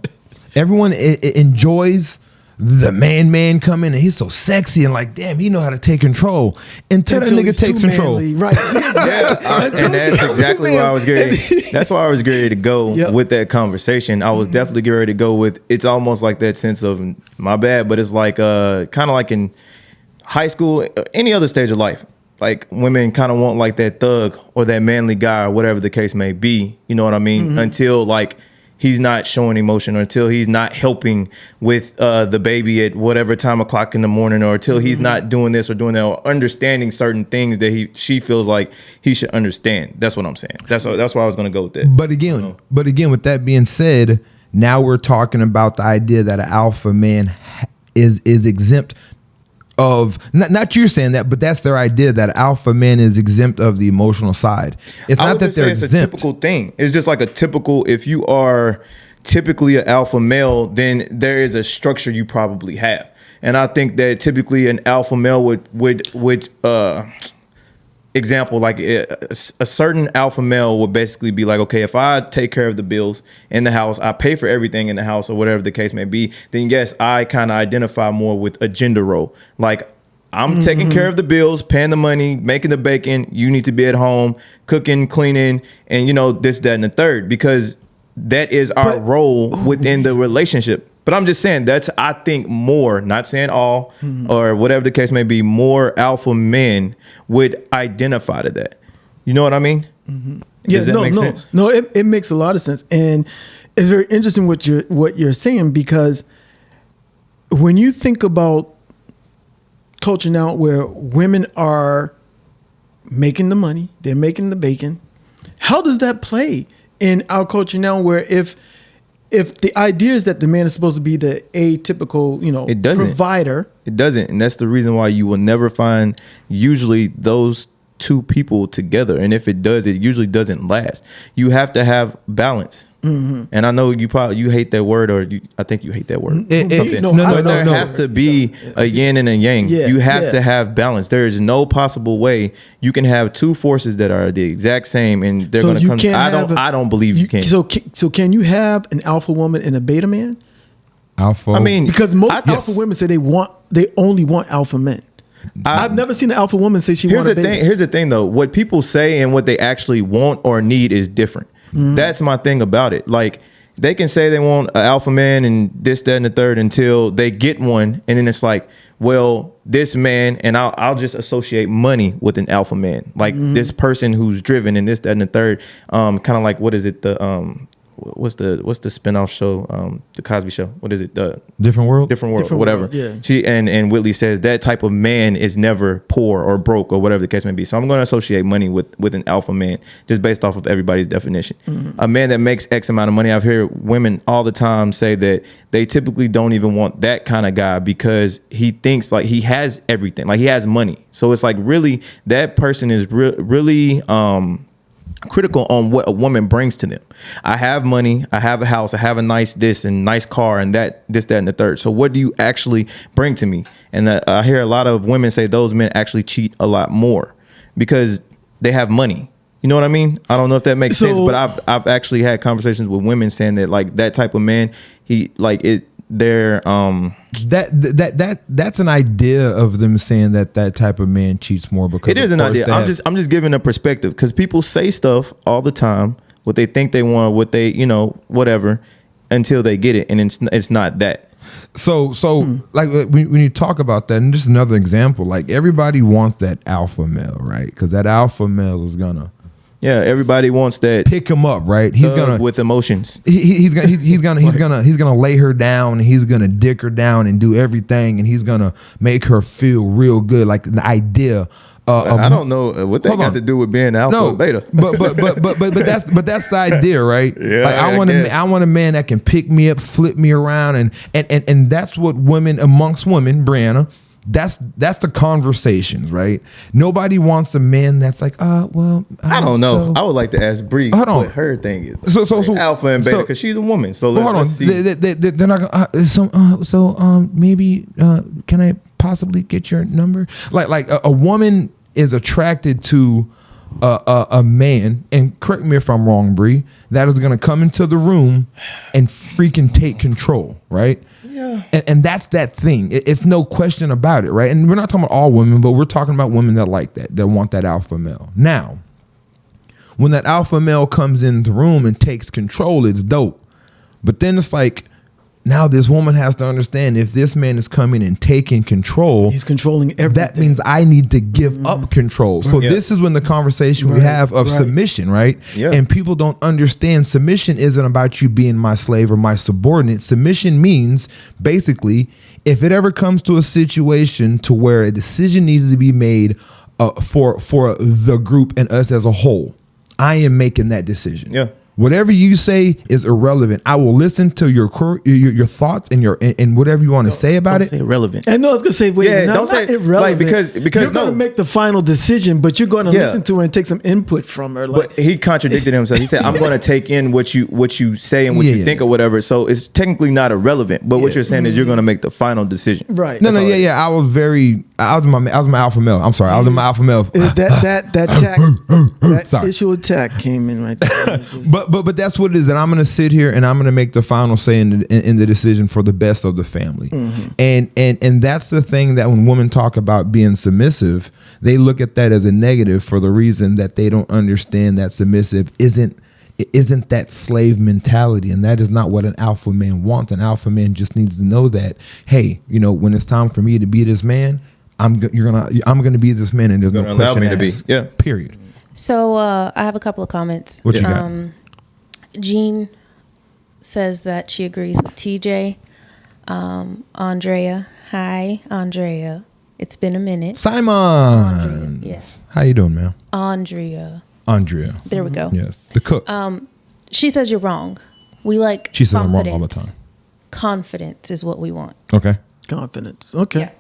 Everyone enjoys the man come in and he's so sexy and like, damn, he know how to take control until that nigga takes control. Manly, right. And that's exactly where I was getting. That's why I was ready to go with that conversation. I was definitely getting ready to go with. It's almost like that sense of my bad, but it's like kind of like in high school, any other stage of life. Like women kind of want like that thug or that manly guy or whatever the case may be. You know what I mean? Until like he's not showing emotion, or until he's not helping with the baby at whatever time o'clock in the morning, or until he's not doing this or doing that, or understanding certain things that she feels like he should understand. That's what I'm saying. That's why I was going to go with that. But again, with that being said, now we're talking about the idea that an alpha man is exempt of, not you're saying that, but that's their idea, that alpha man is exempt of the emotional side. It's not that they're exempt. It's a typical thing. It's just like a typical, if you are typically an alpha male, then there is a structure you probably have. And I think that typically an alpha male would example, like a certain alpha male would basically be like, okay, if I take care of the bills in the house, I pay for everything in the house, or whatever the case may be, then yes, I kind of identify more with a gender role. Like, I'm taking care of the bills, paying the money, making the bacon. You need to be at home, cooking, cleaning, and this, that, and the third, because that is our role within the relationship. But I'm just saying that's, I think more, not saying all or whatever the case may be, more alpha men would identify to that. You know what I mean? Does that make sense? No, it makes a lot of sense. And it's very interesting what you're saying, because when you think about culture now where women are making the money, they're making the bacon, how does that play in our culture now, where if the idea is that the man is supposed to be the atypical, it doesn't. provider. It doesn't. And that's the reason why you will never find usually those two people together. And if it does, it usually doesn't last. You have to have balance. And I know you hate that word, or I think you hate that word. There has to be a yin and a yang. You have to have balance. There is no possible way you can have two forces that are the exact same and they're going to come. I don't believe you can. So can you have an alpha woman and a beta man? Alpha. I mean, because most alpha women say they only want alpha men. I've never seen an alpha woman say she wants a beta. Here's the thing, though. What people say and what they actually want or need is different. That's my thing about it. Like, they can say they want an alpha man and this, that, and the third until they get one. And then it's like, well, this man, and I'll just associate money with an alpha man. Like this person who's driven and this, that, and the third. Kind of like, what is it? what's the spinoff show, the Cosby Show? What is it? Different world. Different world, Different whatever. World, yeah. She and Whitley says that type of man is never poor or broke or whatever the case may be. So I'm going to associate money with an alpha man just based off of everybody's definition. A man that makes X amount of money. I've heard women all the time say that they typically don't even want that kind of guy because he thinks like he has everything, like he has money. So it's like really that person is really critical on what a woman brings to them. I have money, I have a house, I have a nice this and nice car and that, this, that, and the third. So what do you actually bring to me? And I hear a lot of women say those men actually cheat a lot more because they have money. You know what I mean? I don't know if that makes sense, but I've actually had conversations with women saying that like that type of man, that's an idea of them saying that type of man cheats more because it is an idea. I'm just giving a perspective because people say stuff all the time, what they think they want, what they, whatever, until they get it, and it's not that. So like when you talk about that, and just another example, like everybody wants that alpha male, right? Because that alpha male is gonna. Yeah, everybody wants that. Pick him up, right? He's gonna with emotions. He's gonna lay her down. And he's gonna dick her down and do everything, and he's gonna make her feel real good. Like the idea. I don't know what that got to do with being alpha or beta. but that's the idea, right? Yeah, like I want a man that can pick me up, flip me around, and that's what amongst women, Brianna. That's the conversations, right? Nobody wants a man that's like, I don't know. I would like to ask Bree what her thing is. So alpha and beta, because she's a woman. So hold on, they're not gonna. Maybe can I possibly get your number? Like a woman is attracted to a man, and correct me if I'm wrong, Bree, that is gonna come into the room and freaking take control, right? Yeah. And that's that thing. It's no question about it, right? And we're not talking about all women, but we're talking about women that like that want that alpha male. Now, when that alpha male comes in the room and takes control, it's dope. But then it's like, now this woman has to understand if this man is coming and taking control, he's controlling everything. That means I need to give up control. So this is when the conversation we have of submission, right? Yeah. And people don't understand submission isn't about you being my slave or my subordinate. Submission means basically if it ever comes to a situation to where a decision needs to be made for the group and us as a whole, I am making that decision. Yeah. Whatever you say is irrelevant. I will listen to your thoughts and whatever you want to say about it. Say irrelevant. And no, I was gonna say, don't say irrelevant. Like because you're gonna make the final decision, but you're gonna listen to her and take some input from her. Like, but he contradicted himself. He said, "I'm going to take in what you say and what you think or whatever." So it's technically not irrelevant. But what you're saying is you're going to make the final decision. Right. No. I was my alpha male. I'm sorry. I was in my alpha male. That issue attack came in right there. But that's what it is, and I'm gonna sit here and I'm gonna make the final say in the decision for the best of the family. And that's the thing that when women talk about being submissive, they look at that as a negative for the reason that they don't understand that submissive isn't that slave mentality, and that is not what an alpha man wants. An alpha man just needs to know that, hey, when it's time for me to be this man, I'm gonna be this man, and there's no question allow me to be. Yeah. Period. So I have a couple of comments. What you got? Jean says that she agrees with TJ. Andrea, hi, Andrea. It's been a minute. Simon. Andrea, yes. How you doing, man? Andrea. There we go. Yes, the cook. She says you're wrong. We like She says I'm wrong all the time. Confidence is what we want. Okay. Confidence. Okay. Yeah.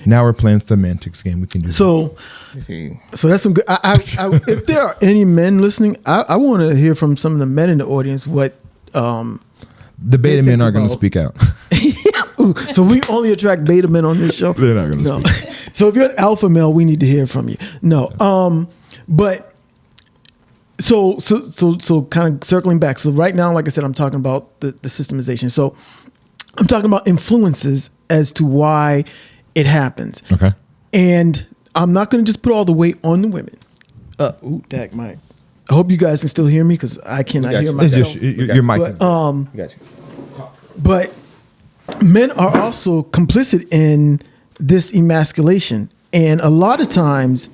Now we're playing semantics game. We can do so that's some good. If there are any men listening, I want to hear from some of the men in the audience what the beta men are going to speak out. So we only attract beta men on this show. They're not going to speak. So if you're an alpha male, we need to hear from you. No. But so kind of circling back. So right now, like I said, I'm talking about the systemization. So I'm talking about influences as to why it happens. Okay. And I'm not going to just put all the weight on the women. Dak mic. I hope you guys can still hear me because I cannot hear myself. Your mic. Got you. But men are also complicit in this emasculation. And a lot of times...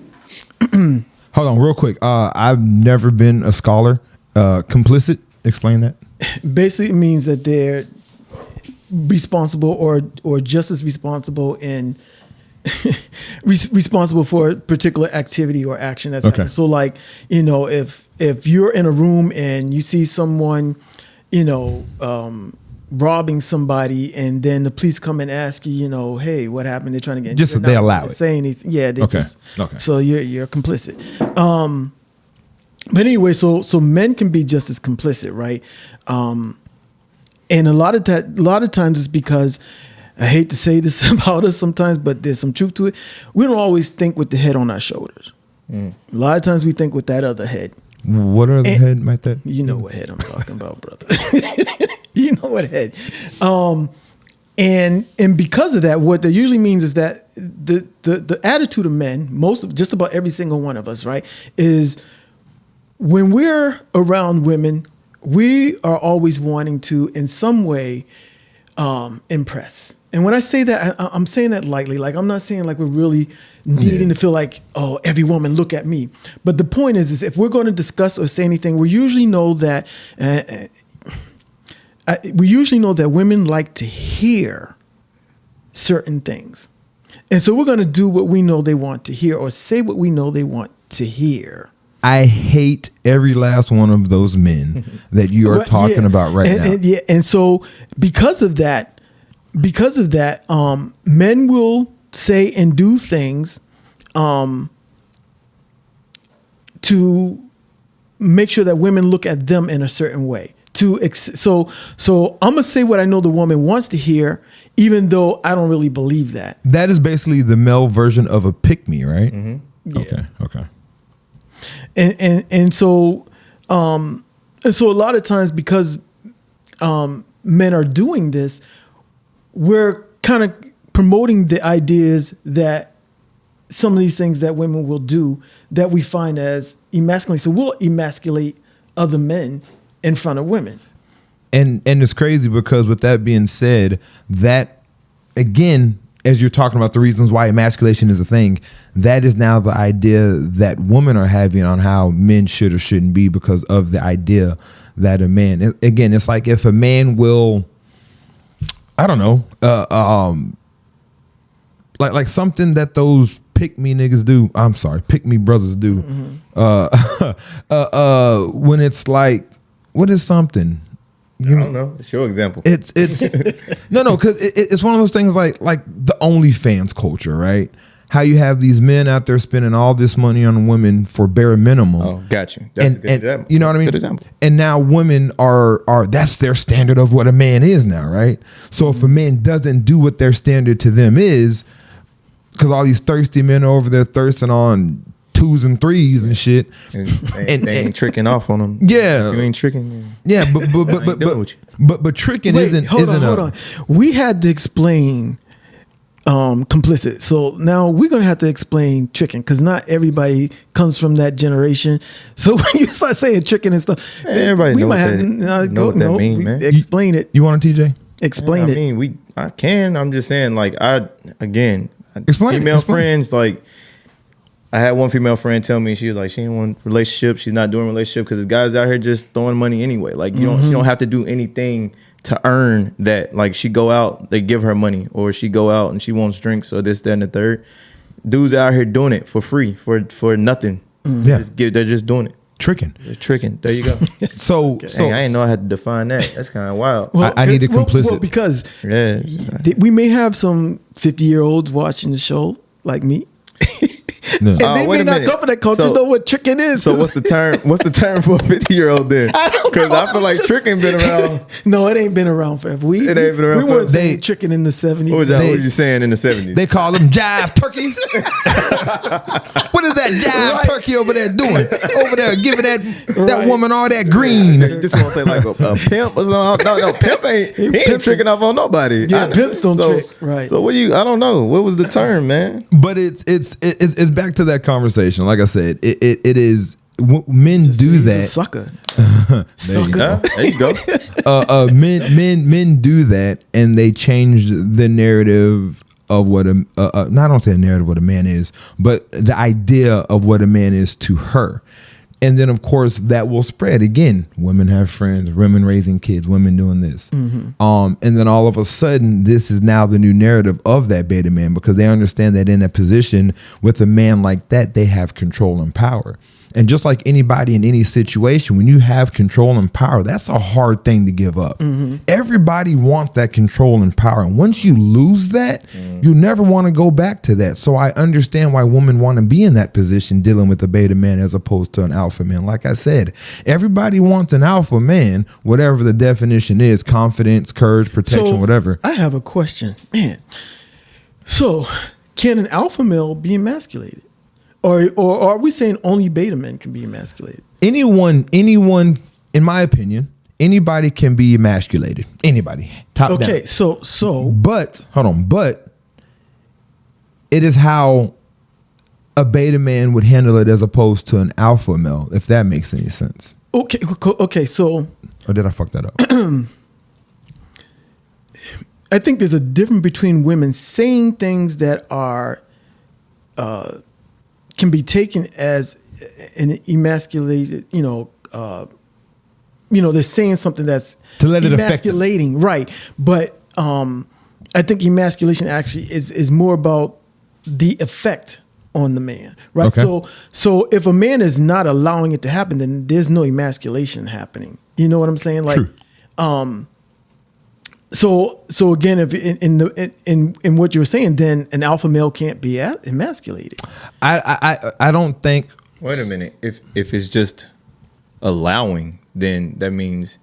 Hold on real quick. I've never been a scholar. Complicit, explain that. basically means that they're responsible or just as responsible in responsible for a particular activity or action that's happening. So like, you know, if you're in a room and you see someone, you know, robbing somebody, and then the police come and ask you, you know, hey, what happened? They're trying to get Just you're that they not allow gonna it. say anything. Yeah, they Okay. just Okay. so you're complicit. But anyway, so men can be just as complicit, right? And a lot of times it's because, I hate to say this about us sometimes, but there's some truth to it. We don't always think with the head on our shoulders. A lot of times we think with that other head. What are the head like that? You know what head I'm talking about, brother. You know what head. And because of that, what that usually means is that the attitude of men, just about every single one of us, right, is when we're around women, we are always wanting to, in some way, impress. And when I say that, I'm saying that lightly. Like, I'm not saying like we're really needing to feel like, oh, every woman look at me. But the point is if we're going to discuss or say anything, we usually know that women like to hear certain things. And so we're going to do what we know they want to hear, or say what we know they want to hear. I hate every last one of those men that you are talking about right now. And so because of that, men will say and do things to make sure that women look at them in a certain way. So I'm gonna say what I know the woman wants to hear, even though I don't really believe that. That is basically the male version of a pick me, right? Yeah. Okay. And so a lot of times, because men are doing this, we're kind of promoting the ideas that some of these things that women will do that we find as emasculating. So we'll emasculate other men in front of women. And it's crazy because with that being said, that again, as you're talking about the reasons why emasculation is a thing, that is now the idea that women are having on how men should or shouldn't be, because of the idea that a man, again, it's like if a man will, I don't know, like something that those pick me niggas do. I'm sorry, pick me brothers do. When it's like, what is something? I don't know. It's your example. It's no, because it's one of those things like the OnlyFans culture, right? How you have these men out there spending all this money on women for bare minimum. Oh, got you. That's a good example. You know what I mean? Good example. And now women are that's their standard of what a man is now, right? So if a man doesn't do what their standard to them is, because all these thirsty men are over there thirsting on 2s and 3s and shit, And they ain't tricking off on them. Yeah. If you ain't tricking. yeah, I ain't dealing with you. but tricking Hold on. We had to explain complicit. So now we're going to have to explain tricking, because not everybody comes from that generation. So when you start saying tricking and stuff, Everybody we know might what have that mean, man. Explain it. You want it, TJ? Explain I it. mean, I can. I'm just saying, like, Explain it, female explain. friends, like, I had one female friend tell me, she was like, she didn't want a relationship. She's not doing a relationship because there's guys out here just throwing money anyway. Like, she don't have to do anything to earn that. Like, she go out, they give her money, or she go out and she wants drinks or this, that, and the third. Dudes out here doing it for free, for nothing. Yeah. They're just doing it. Tricking. They're tricking. There you go. So Dang, I didn't know I had to define that. That's kind of wild. I need a complicit. Well, because Yeah. we may have some 50-year-olds watching the show like me. No. And they wait may a not minute. come from that culture, So- know what tricking is. So what's the term? What's the term for a 50-year-old then? I don't Because know. I feel like Just- tricking been around. No, it ain't been around forever. It ain't been around We weren't forever. saying They- tricking in the 70s. What was you saying in the 70s? They call them jive turkeys. What is that jive Right. turkey over there doing? Over there giving that Right. woman all that green. You just want to say like a pimp or something? No, pimp ain't. He ain't tricking off on nobody. Yeah, pimps don't trick, right. So I don't know. What was the term, man? But it's back to that conversation. Like I said, it is men do He's a that. sucker. Yeah, Sucker. there you go. Men do that, and they change the narrative of what not only the narrative of what a man is, but the idea of what a man is to her. And then, of course, that will spread. Again, women have friends, women raising kids, women doing this. And then all of a sudden, this is now the new narrative of that beta man, because they understand that in a position with a man like that, they have control and power. And just like anybody in any situation, when you have control and power, that's a hard thing to give up. Everybody wants that control and power. And once you lose that, you never want to go back to that. So I understand why women want to be in that position dealing with a beta man as opposed to an alpha man. Like I said, everybody wants an alpha man, whatever the definition is, confidence, courage, protection, whatever. I have a question, man. So can an alpha male be emasculated? Or are we saying only beta men can be emasculated? Anyone, in my opinion, anybody can be emasculated. Anybody. Top down. Okay, so But hold on, but it is how a beta man would handle it as opposed to an alpha male, if that makes any sense. okay, so Or did I fuck that up? I think there's a difference between women saying things that are can be taken as an emasculated, they're saying something that's To let it affect them. emasculating, right? But I think emasculation actually is more about the effect on the man, right? Okay. So if a man is not allowing it to happen, then there's no emasculation happening. You know what I'm saying? Like, True. So again, if in what you were saying, then an alpha male can't be emasculated. I don't think. Wait a minute. If it's just allowing, then that means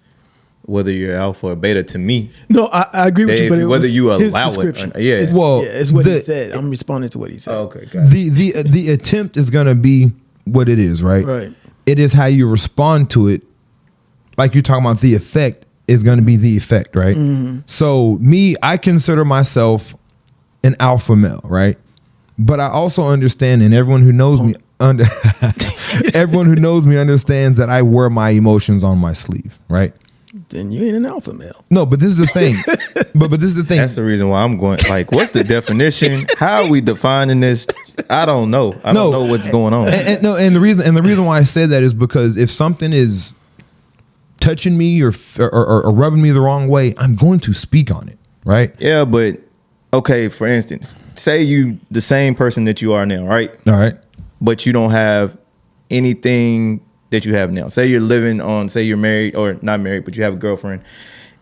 whether you're alpha or beta. To me, No, I agree with you, but whether you his allow it or description. not. Yeah. It's, Well, it's what he the- said. I'm responding to what he said. Oh, okay. Got it. The attempt is gonna be what it is, right? Right. It is how you respond to it. Like you're talking about, the effect is going to be the effect, right? So I consider myself an alpha male, right? But I also understand, and everyone who knows me everyone who knows me understands that I wear my emotions on my sleeve, right? Then you ain't an alpha male. No, but this is the thing. but this is the thing. That's the reason why I'm going. Like, what's the definition? How are we defining this? I don't know. I don't know what's going on. And the reason why I said that is because if something is touching me or rubbing me the wrong way, I'm going to speak on it, right? Yeah, but okay. For instance, say you the same person that you are now, right? All right. But you don't have anything that you have now. Say you're living on. Say you're married or not married, but you have a girlfriend,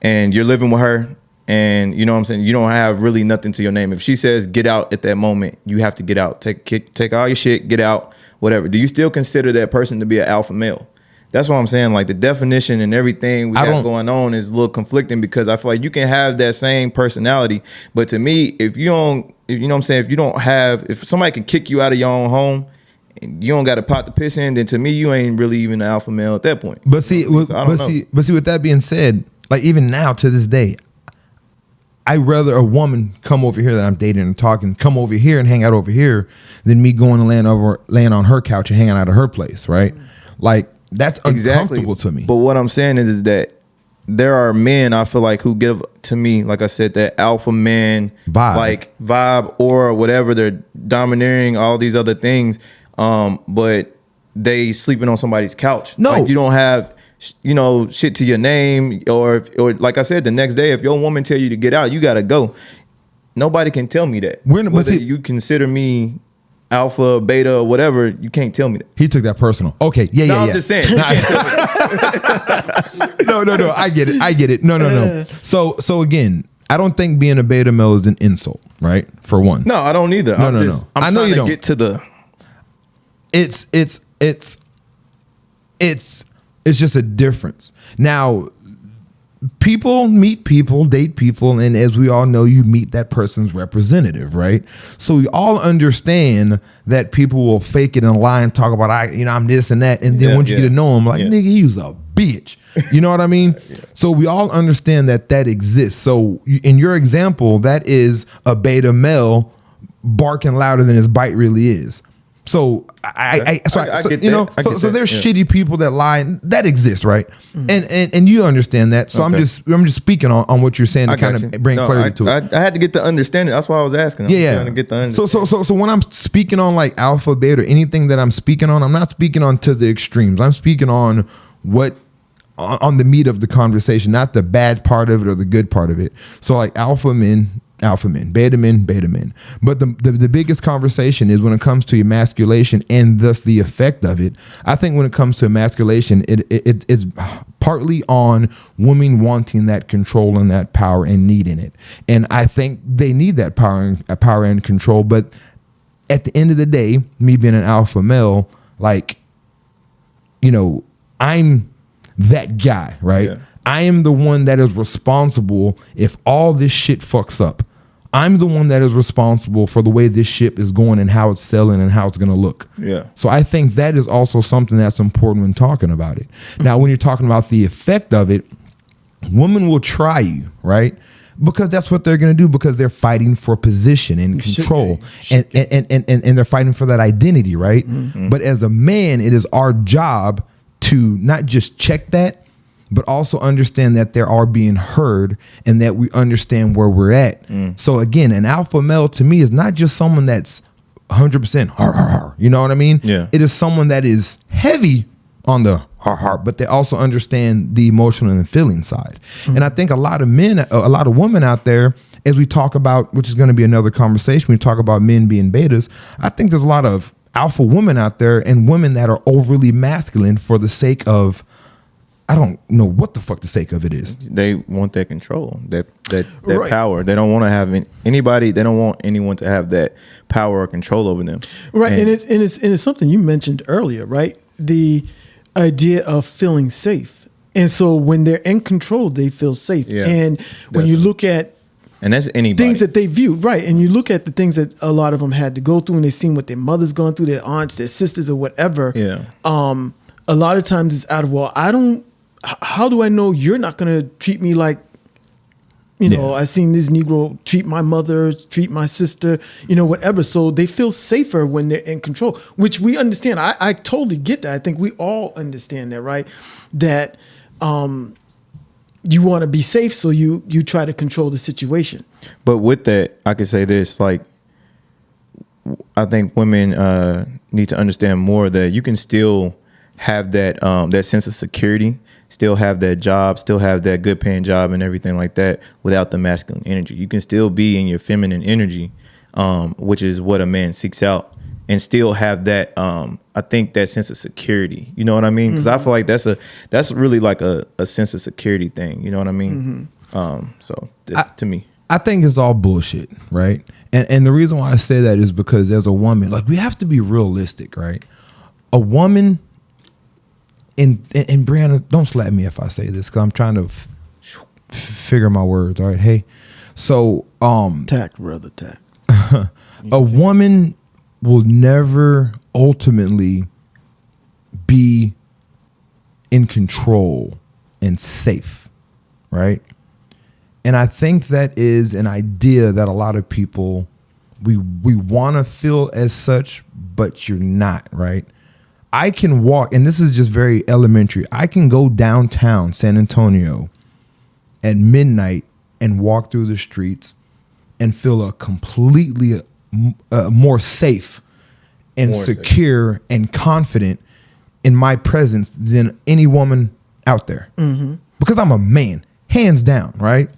and you're living with her. And you know what I'm saying? You don't have really nothing to your name. If she says get out at that moment, you have to get out. Take all your shit, get out, whatever. Do you still consider that person to be an alpha male? That's what I'm saying. Like the definition and everything we have going on is a little conflicting, because I feel like you can have that same personality, but to me, if you don't, you know what I'm saying, if somebody can kick you out of your own home and you don't got a pot to piss in, then to me, you ain't really even an alpha male at that point. But see, So I don't know. with that being said, like even now to this day, I'd rather a woman come over here that I'm dating and talking, come over here and hang out over here, than me going and laying on her couch and hanging out at her place, right? Like that's uncomfortable to me. But what I'm saying is that there are men I feel like who give to me, like I said, that alpha man vibe or whatever. They're domineering all these other things, but they sleeping on somebody's couch. No, like you don't have shit to your name, or like I said, the next day if your woman tell you to get out, you gotta go. Nobody can tell me that. Whether you consider me alpha, beta, or whatever, you can't tell me that. He took that personal. Okay, yeah. I'm just saying. No, I get it. No. So again, I don't think being a beta male is an insult, right? For one. No, I don't either. No. I'm I know trying you to don't. get to the. It's just a difference. Now, people meet people, date people, and as we all know, you meet that person's representative, right? So we all understand that people will fake it and lie and talk about I'm this and that, and then once you get to know them, like nigga, you's a bitch. You know what I mean? So we all understand that exists. So in your example, that is a beta male barking louder than his bite really is. So I get you know, that. I get so that. there's Yeah. shitty people that lie, and that exists, right? And you understand that. So Okay. I'm just speaking on what you're saying to I got kind you. of bring No, clarity to it. I had to get the understanding. That's why I was asking. I'm Yeah. trying to get the understanding. So when I'm speaking on like alpha, beta, or anything that I'm speaking on, I'm not speaking on to the extremes. I'm speaking on on the meat of the conversation, not the bad part of it or the good part of it. So like alpha men, beta men. But the biggest conversation is when it comes to emasculation and thus the effect of it. I think when it comes to emasculation, it's partly on women wanting that control and that power and needing it. And I think they need that power and control. But at the end of the day, me being an alpha male, like, you know, I'm that guy, right? Yeah. I am the one that is responsible if all this shit fucks up. I'm the one that is responsible for the way this ship is going and how it's selling and how it's going to look. Yeah. So I think that is also something that's important when talking about it. Now, when you're talking about the effect of it, women will try you, right? Because that's what they're going to do, because they're fighting for position and control and they're fighting for that identity, right? But as a man, it is our job to not just check that, but also understand that they are being heard and that we understand where we're at. So again, an alpha male to me is not just someone that's 100% har, har, har, you know what I mean? Yeah. It is someone that is heavy on the har, har, but they also understand the emotional and the feeling side. And I think a lot of women out there, as we talk about, which is going to be another conversation, we talk about men being betas, I think there's a lot of alpha women out there and women that are overly masculine for the sake of, I don't know what the fuck the sake of it is. They want that control, that Right. power. They don't want to have anybody. They don't want anyone to have that power or control over them. Right, and it's something you mentioned earlier, right? The idea of feeling safe, and so when they're in control, they feel safe. Yeah, And when you look at and that's anybody. things that they view, right, and you look at the things that a lot of them had to go through, and they've seen what their mother's gone through, their aunts, their sisters, or whatever. Yeah. A lot of times it's out of, well, how do I know you're not going to treat me like, you know, I seen this Negro treat my mother, treat my sister, you know, whatever. So they feel safer when they're in control, which we understand. I totally get that. I think we all understand that, right? That you want to be safe, so you try to control the situation. But with that, I could say this, like, I think women need to understand more that you can still have that that sense of security, still have that job, still have that good paying job and everything like that without the masculine energy. You can still be in your feminine energy, which is what a man seeks out, and still have that, I think, that sense of security. You know what I mean? Because I feel like that's really like a sense of security thing. You know what I mean? So to me, I think it's all bullshit, right? And the reason why I say that is because there's a woman, like, we have to be realistic, right? A woman, and Brianna, don't slap me if I say this, because I'm trying to figure my words, all right? Hey, so Tact, brother, tact. a woman will never ultimately be in control and safe, right? And I think that is an idea that a lot of people, we want to feel as such, but you're not, right? I can walk, and this is just very elementary. I can go downtown San Antonio at midnight and walk through the streets and feel a completely more safe and secure and confident in my presence than any woman out there. Because I'm a man, hands down, right?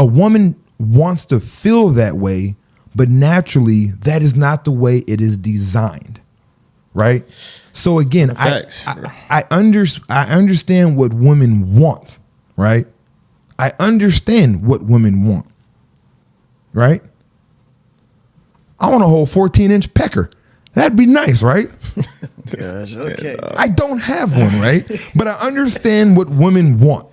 A woman wants to feel that way, but naturally, that is not the way it is designed, right? So again, I understand what women want, right? I understand what women want, right? I want a whole 14-inch pecker. That'd be nice, right? Gosh, okay. I don't have one, right? But I understand what women want.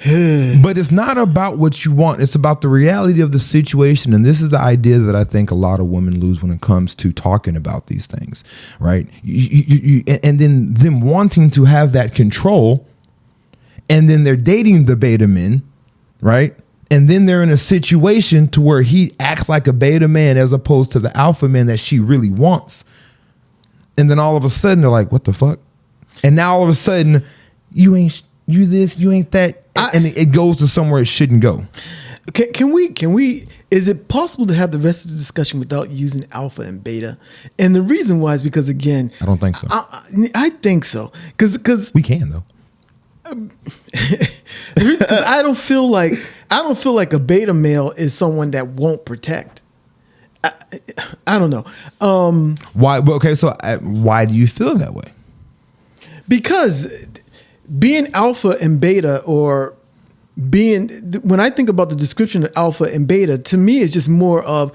But it's not about what you want. It's about the reality of the situation. And this is the idea that I think a lot of women lose when it comes to talking about these things, right? And then them wanting to have that control, and then they're dating the beta men, right? And then they're in a situation to where he acts like a beta man as opposed to the alpha man that she really wants. and then all of a sudden they're like, what the fuck? And now all of a sudden you ain't this, you ain't that, and it goes to somewhere it shouldn't go. Can we is it possible to have the rest of the discussion without using alpha and beta? And the reason why is because, again, I don't think so. I think so, because We can though. I don't feel like a beta male is someone that won't protect. I don't know. Why? Okay, so why do you feel that way? Because being alpha and beta, or when I think about the description of alpha and beta, to me it's just more of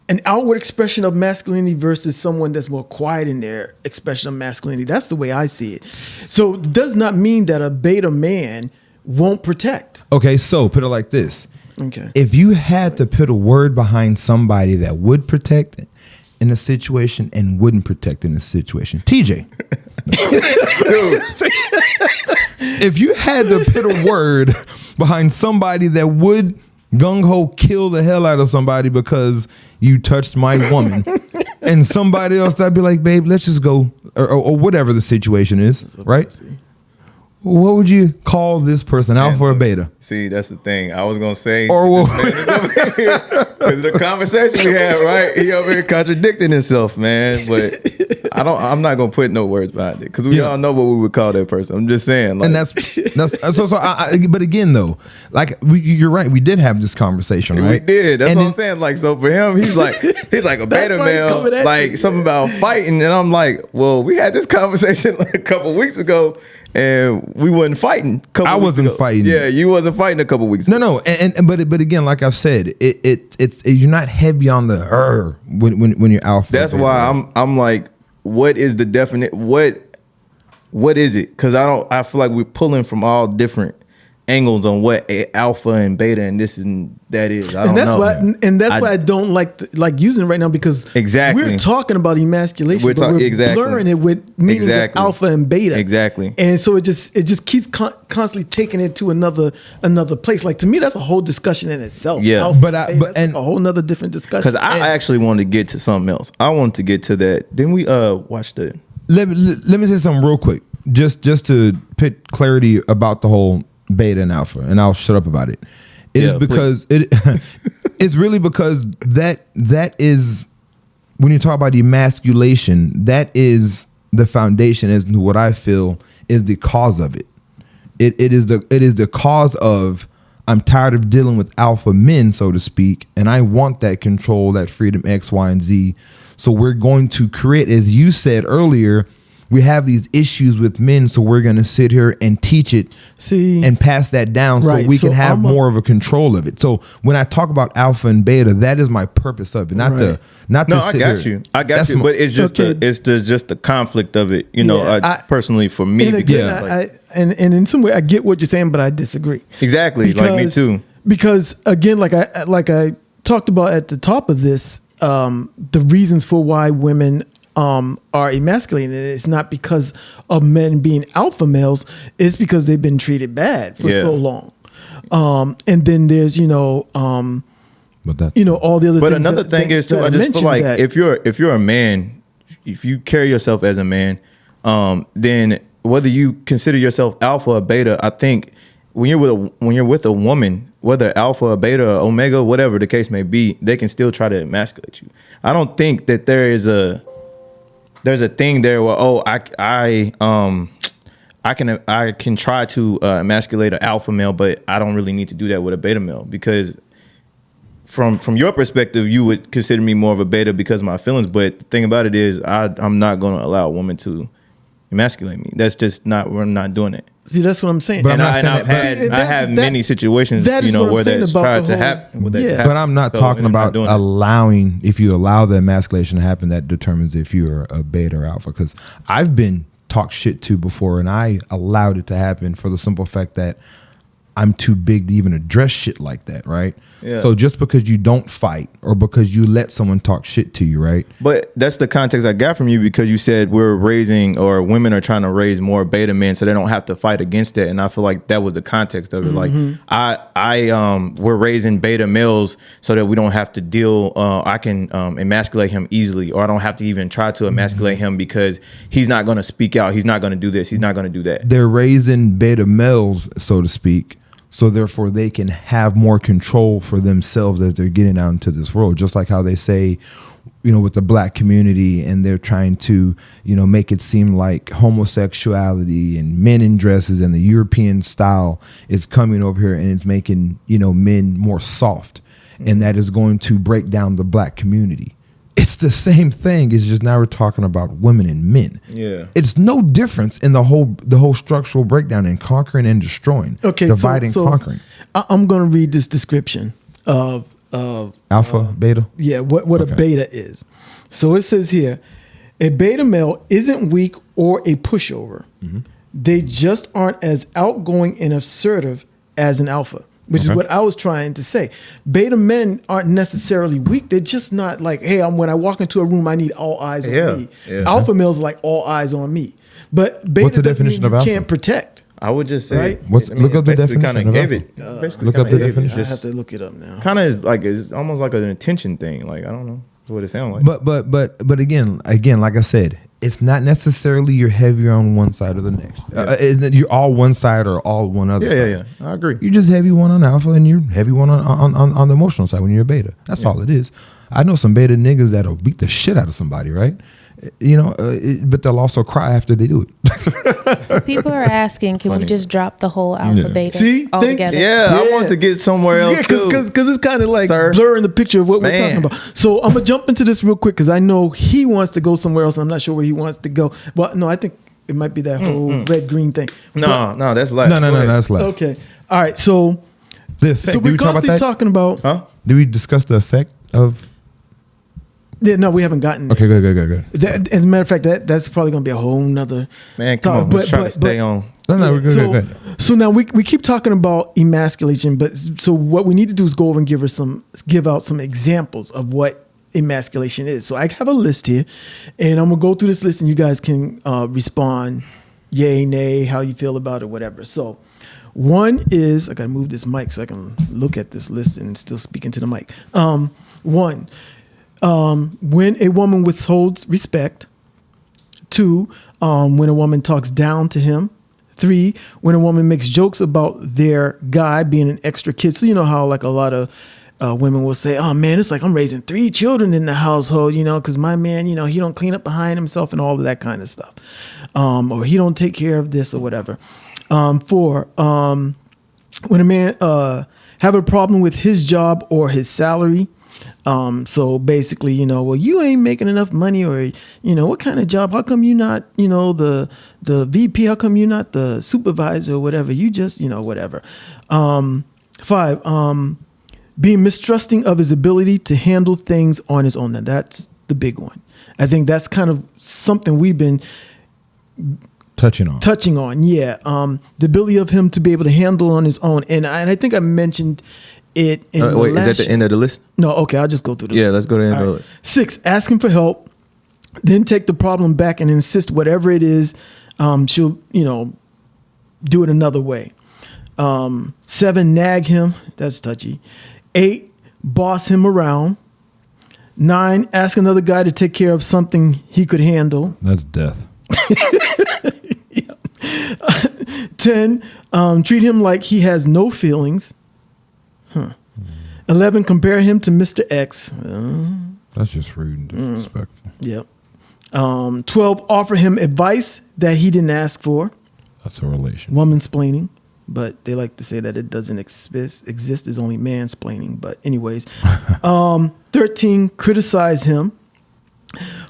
an outward expression of masculinity versus someone that's more quiet in their expression of masculinity. That's the way I see it. So it does not mean that a beta man won't protect. Okay, so put it like this. Okay. If you had to put a word behind somebody that would protect in a situation and wouldn't protect in a situation, TJ. If you had to put a word behind somebody that would gung-ho kill the hell out of somebody because you touched my woman, and somebody else that'd be like, babe, let's just go, or whatever the situation is, right? What would you call this person, alpha or beta? See, that's the thing. I was gonna say, Or because the conversation we had, right? He over here contradicting himself, man. But I'm not gonna put no words behind it because we all know what we would call that person. I'm just saying, like, and that's so. But again, though, like you're right. We did have this conversation, right? we did. That's And what I'm saying. Like, so for him, he's like a beta why he's male, coming at like you. something about fighting, and I'm like, well, we had this conversation like a couple weeks ago. And we wasn't fighting. I wasn't ago. fighting. Yeah, you wasn't fighting a couple weeks ago. No, but again, like I've said, it's you're not heavy on the when you're alpha. That's why I'm like, what is the definite? What is it? Because I feel like we're pulling from all different angles on what alpha and beta and this and that is. I don't know. Why I don't like using it right now, because Exactly. we're talking about emasculation, We're but we're exactly. blurring it with meanings Exactly. of alpha and beta. Exactly. And so it just keeps constantly taking it to another place. Like, to me, that's a whole discussion in itself. Yeah. Alpha But and beta, that's a whole nother different discussion. Because I actually wanted to get to something else. I wanted to get to that. Then we watch the. Let me say something real quick, just to put clarity about the whole beta and alpha, and I'll shut up about it. It is because it's really because that is, when you talk about emasculation, that is the foundation, is what I feel is the cause of it. It is the cause of, I'm tired of dealing with alpha men, so to speak, and I want that control, that freedom, X, Y, and Z. So we're going to create, as you said earlier, we have these issues with men, so we're going to sit here and teach it, and pass that down, Right, so we so can have I'm a- more of a control of it. So when I talk about alpha and beta, that is my purpose of it, not Right. not No, to I sit got here. you. I got That's you. my- But it's just Okay. just the conflict of it. You know, Yeah, personally for me, And because again, like, and in some way, I get what you're saying, but I disagree. exactly, like me too. Because again, like I talked about at the top of this, the reasons for why women are emasculated, it's not because of men being alpha males. It's because they've been treated bad for so long. And then there's but that, all the other. But things another that- thing is too, that I just feel mentioned like that- if you're a man, if you carry yourself as a man, then whether you consider yourself alpha or beta, I think when you're with a woman, whether alpha or beta or omega, whatever the case may be, they can still try to emasculate you. I don't think that there's a thing there where I can try to emasculate an alpha male, but I don't really need to do that with a beta male, because from your perspective, you would consider me more of a beta because of my feelings. But the thing about it is, I'm not going to allow a woman to emasculate me. That's just not. We're not doing it. See, that's what I'm saying. But I'm not I've saying had I have many situations, that is what I'm where saying that's about tried the to whole- happen. Where that's Yeah. happened. But I'm not So, talking and I'm not about doing it. allowing, if you allow the emasculation to happen, that determines if you're a beta or alpha. Because I've been talked shit to before, and I allowed it to happen for the simple fact that I'm too big to even address shit like that, right? Yeah. So just because you don't fight or because you let someone talk shit to you, right? But that's the context I got from you, because you said we're raising, or women are trying to raise more beta men so they don't have to fight against it. And I feel like that was the context of it. Like we're raising beta males so that we don't have to deal. I can emasculate him easily, or I don't have to even try to emasculate him because he's not going to speak out. He's not going to do this. He's not going to do that. They're raising beta males, so to speak. So therefore they can have more control for themselves as they're getting out into this world. Just like how they say, you know, with the black community, and they're trying to, you know, make it seem like homosexuality and men in dresses and the European style is coming over here, and it's making, you know, men more soft. And that is going to break down the black community. It's the same thing. It's just now we're talking about women and men. Yeah. It's no difference in the whole structural breakdown in conquering and destroying. Okay, dividing, conquering. I'm going to read this description of Alpha, beta. yeah, what a beta is. So it says here, a beta male isn't weak or a pushover. They just aren't as outgoing and assertive as an alpha, which is what I was trying to say. Beta men aren't necessarily weak. They're just not like, hey, when I walk into a room, I need all eyes on me. Yeah. Alpha males are like all eyes on me. But beta What's the doesn't mean definition of you alpha? can't protect. I would just say, Right? Look up the basically definition kinda of gave alpha. it. Basically Look up kinda the gave it. definition. I have to look it up now. Kind of is like, it's almost like an attention thing. Like, I don't know. That's what it sounds like. But again, like I said, it's not necessarily you're heavier on one side or the next. You're all one side or all one other. side. Yeah. I agree. You're just heavy one on alpha, and you're heavy one on the emotional side when you're a beta. That's all it is. I know some beta niggas that'll beat the shit out of somebody, right? You know, but they'll also cry after they do it. So people are asking, can we just drop the whole alpha beta See? altogether? I want to get somewhere else Yeah, too. because it's kind of like Sir. blurring the picture of what we're Man. talking about. So I'm gonna jump into this real quick because I know he wants to go somewhere else, and I'm not sure where he wants to go. Well, no, I think it might be that whole red green thing. No, that's last. No, Go ahead. that's less. Okay. All right. So The effect. so Did we're we talk about constantly that? talking about. Huh? Did we discuss the effect of? Yeah, no, we haven't gotten. Okay, good. That, as a matter of fact, that's probably gonna be a whole nother. Man, come on. Let's try to stay on. No, we're good, so, good. So now we keep talking about emasculation, but so what we need to do is go over and give out some examples of what emasculation is. So I have a list here, and I'm gonna go through this list, and you guys can respond, yay, nay, how you feel about it, whatever. So one is, I gotta move this mic so I can look at this list and still speak into the mic. One, when a woman withholds respect. Two, when a woman talks down to him. Three, when a woman makes jokes about their guy being an extra kid. So you know how like a lot of women will say, oh man, it's like I'm raising 3 children in the household, you know, because my man, you know, he don't clean up behind himself and all of that kind of stuff. Or he don't take care of this or whatever. Four, when a man have a problem with his job or his salary. So basically, you know, well, you ain't making enough money, or, you know, what kind of job? How come you not, you know, the VP? How come you not the supervisor or whatever? You just, you know, whatever. 5, being mistrusting of his ability to handle things on his own. Now that's the big one. I think that's kind of something we've been Touching on. Yeah. The ability of him to be able to handle on his own. And I think I mentioned it in the Wait, last is that the end of the list? No, okay, I'll just go through the Yeah, list. let's go to the end of the All list. 6, asking for help, then take the problem back and insist whatever it is, she'll, you know, do it another way. 7, nag him. That's touchy. 8, boss him around. 9, ask another guy to take care of something he could handle. That's death. 10, treat him like he has no feelings. 11, compare him to Mr. X. That's just rude and disrespectful. Yep. 12, offer him advice that he didn't ask for. That's a relation. Womansplaining, but they like to say that it doesn't exist. Is only mansplaining. But anyways, 13, criticize him.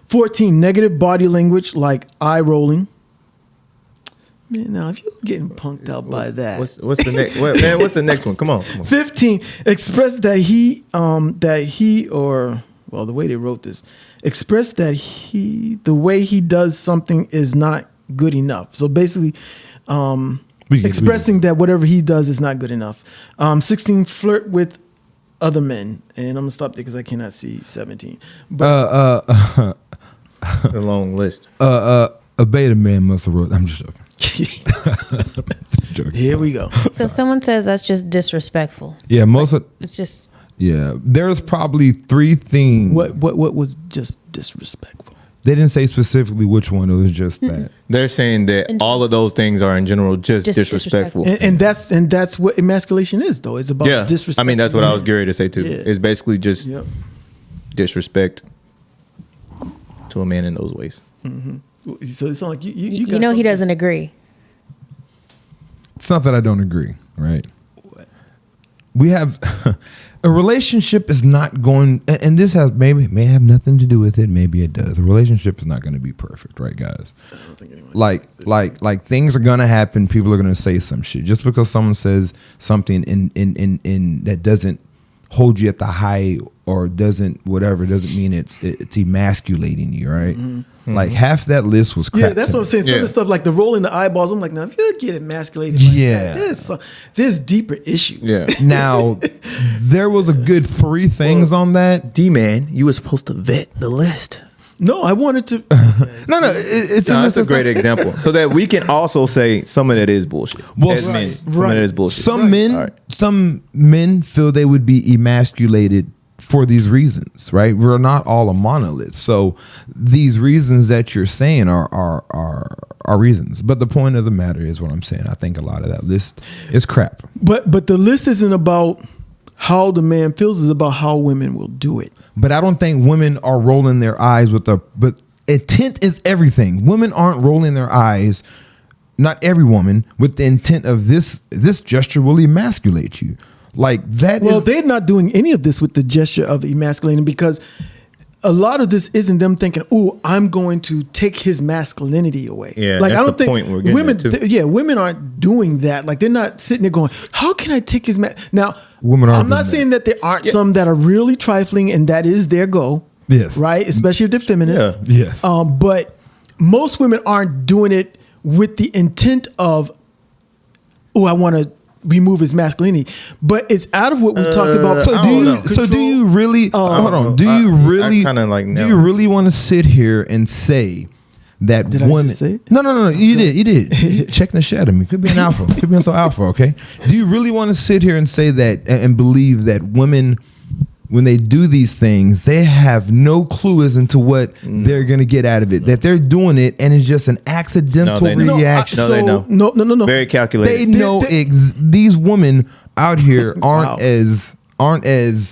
14, negative body language like eye rolling. Man, now if you're getting punked out by that. What's the next? Man, what's the next one? Come on. 15, express that the way they wrote this, express that the way he does something is not good enough. So basically, expressing that whatever he does is not good enough. 16, flirt with other men, and I'm gonna stop there because I cannot see 17. But A long list. A beta man must have wrote. I'm just joking. here we go. So someone says that's just disrespectful. Yeah, most of It's just there's probably 3 things. What was just disrespectful? They didn't say specifically which one. It was just that. They're saying that all of those things are in general just disrespectful. And that's what emasculation is, though. It's about disrespect. I mean, that's what I was getting ready to say too. Yeah. It's basically just Yep. disrespect to a man in those ways. So it's not like you you know he doesn't agree. It's not that I don't agree, right? We have a relationship is not going, and this may have nothing to do with it. Maybe it does. A relationship is not going to be perfect, right, guys? I don't think anyone Like things are gonna happen. People are gonna say some shit. Just because someone says something in that doesn't hold you at the high or doesn't mean it's emasculating you, right? Like half that list was crap. Yeah, that's what I'm saying. Some of the stuff like the rolling the eyeballs. I'm like, now if you get emasculated, like that, there's deeper issues. Yeah. Now there was a good 3 things on that. D-man, you were supposed to vet the list. No, I wanted to. No, it's That's a great example. So that we can also say some of that is bullshit. Well, As men, some of that is bullshit. Some men feel they would be emasculated for these reasons, right? We're not all a monolith. So these reasons that you're saying are reasons. But the point of the matter is what I'm saying. I think a lot of that list is crap. But the list isn't about how the man feels, it's about how women will do it. But I don't think women are rolling their eyes but intent is everything. Women aren't rolling their eyes, not every woman, with the intent of this gesture will emasculate you. Like that. Well, they're not doing any of this with the gesture of emasculating because a lot of this isn't them thinking, "Ooh, I'm going to take his masculinity away." Yeah, like that's I don't the think point we're getting women. at, too. Women aren't doing that. Like they're not sitting there going, "How can I take his Now, Women aren't I'm not doing saying that there aren't some that are really trifling, and that is their goal. Yes. Right. Especially if they're feminists. Yeah. Yes. But most women aren't doing it with the intent of, "Oh, I want to remove his masculinity," but it's out of what we talked about. So do you really hold on? Do you really want to sit here and say that Did I women? just say it? No. You did. You checking the shit out of me. Could be an alpha. Could be so alpha. Okay. Do you really want to sit here and say that and believe that women, when they do these things, they have no clue as into what they're going to get out of it? That they're doing it and it's just an accidental reaction. they know. No. Very calculated. They know these women out here aren't as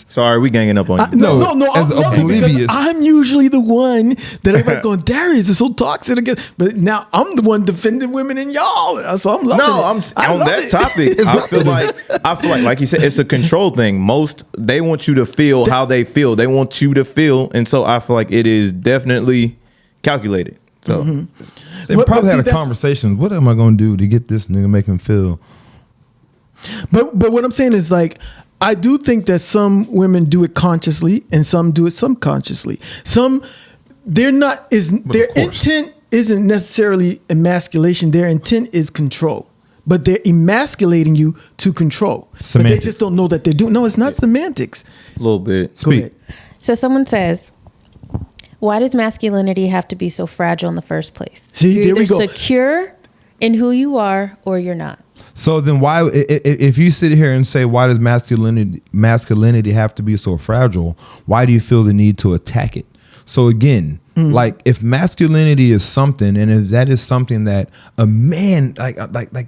Sorry, we ganging up on you. No, as I'm oblivious. I'm usually the one that everybody's going, Darius is so toxic again. But now I'm the one defending women and y'all. So I'm loving it. I'm on that topic. I feel like you said, it's a control thing. They want you to feel how they feel. They want you to feel, and so I feel like it is definitely calculated. So they probably had a conversation. What am I going to do to get this nigga, make him feel? But what I'm saying is like, I do think that some women do it consciously and some do it subconsciously. Their intent isn't necessarily emasculation. Their intent is control, but they're emasculating you to control. Semantics. But they just don't know that they're doing. No, it's not semantics. a little bit. Go ahead. So someone says, why does masculinity have to be so fragile in the first place? See, You're there we either go. secure in who you are or you're not. So then why, if you sit here and say, why does masculinity have to be so fragile? Why do you feel the need to attack it? So again, like if masculinity is something, and if that is something that a man like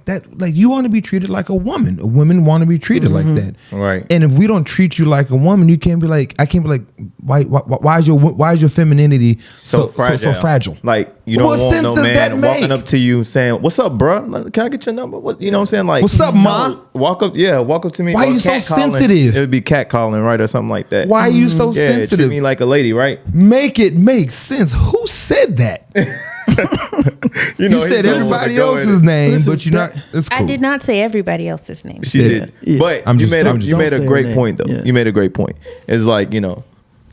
that, like you want to be treated like a woman. Women want to be treated like that, Right. And if we don't treat you like a woman, you can't be like, I can't be like, why is your femininity so fragile? Like you don't What want sense no does man that walking make? up to you saying, "What's up, bro? Can I get your number?" What you know what I'm saying? Like, What's up, ma? Walk up to me. Why or you so catcalling. sensitive? It would be catcalling, right, or something like that. Why are you so Yeah, treat sensitive? me like a lady, right? Make it make sense. Who said that? You You said everybody else's name, Listen, but you're not. It's cool. I did not say everybody else's name. She did, Yeah. but I'm you just- made I'm a just- you made Don't a say great her point though. name. Yeah. You made a great point. It's like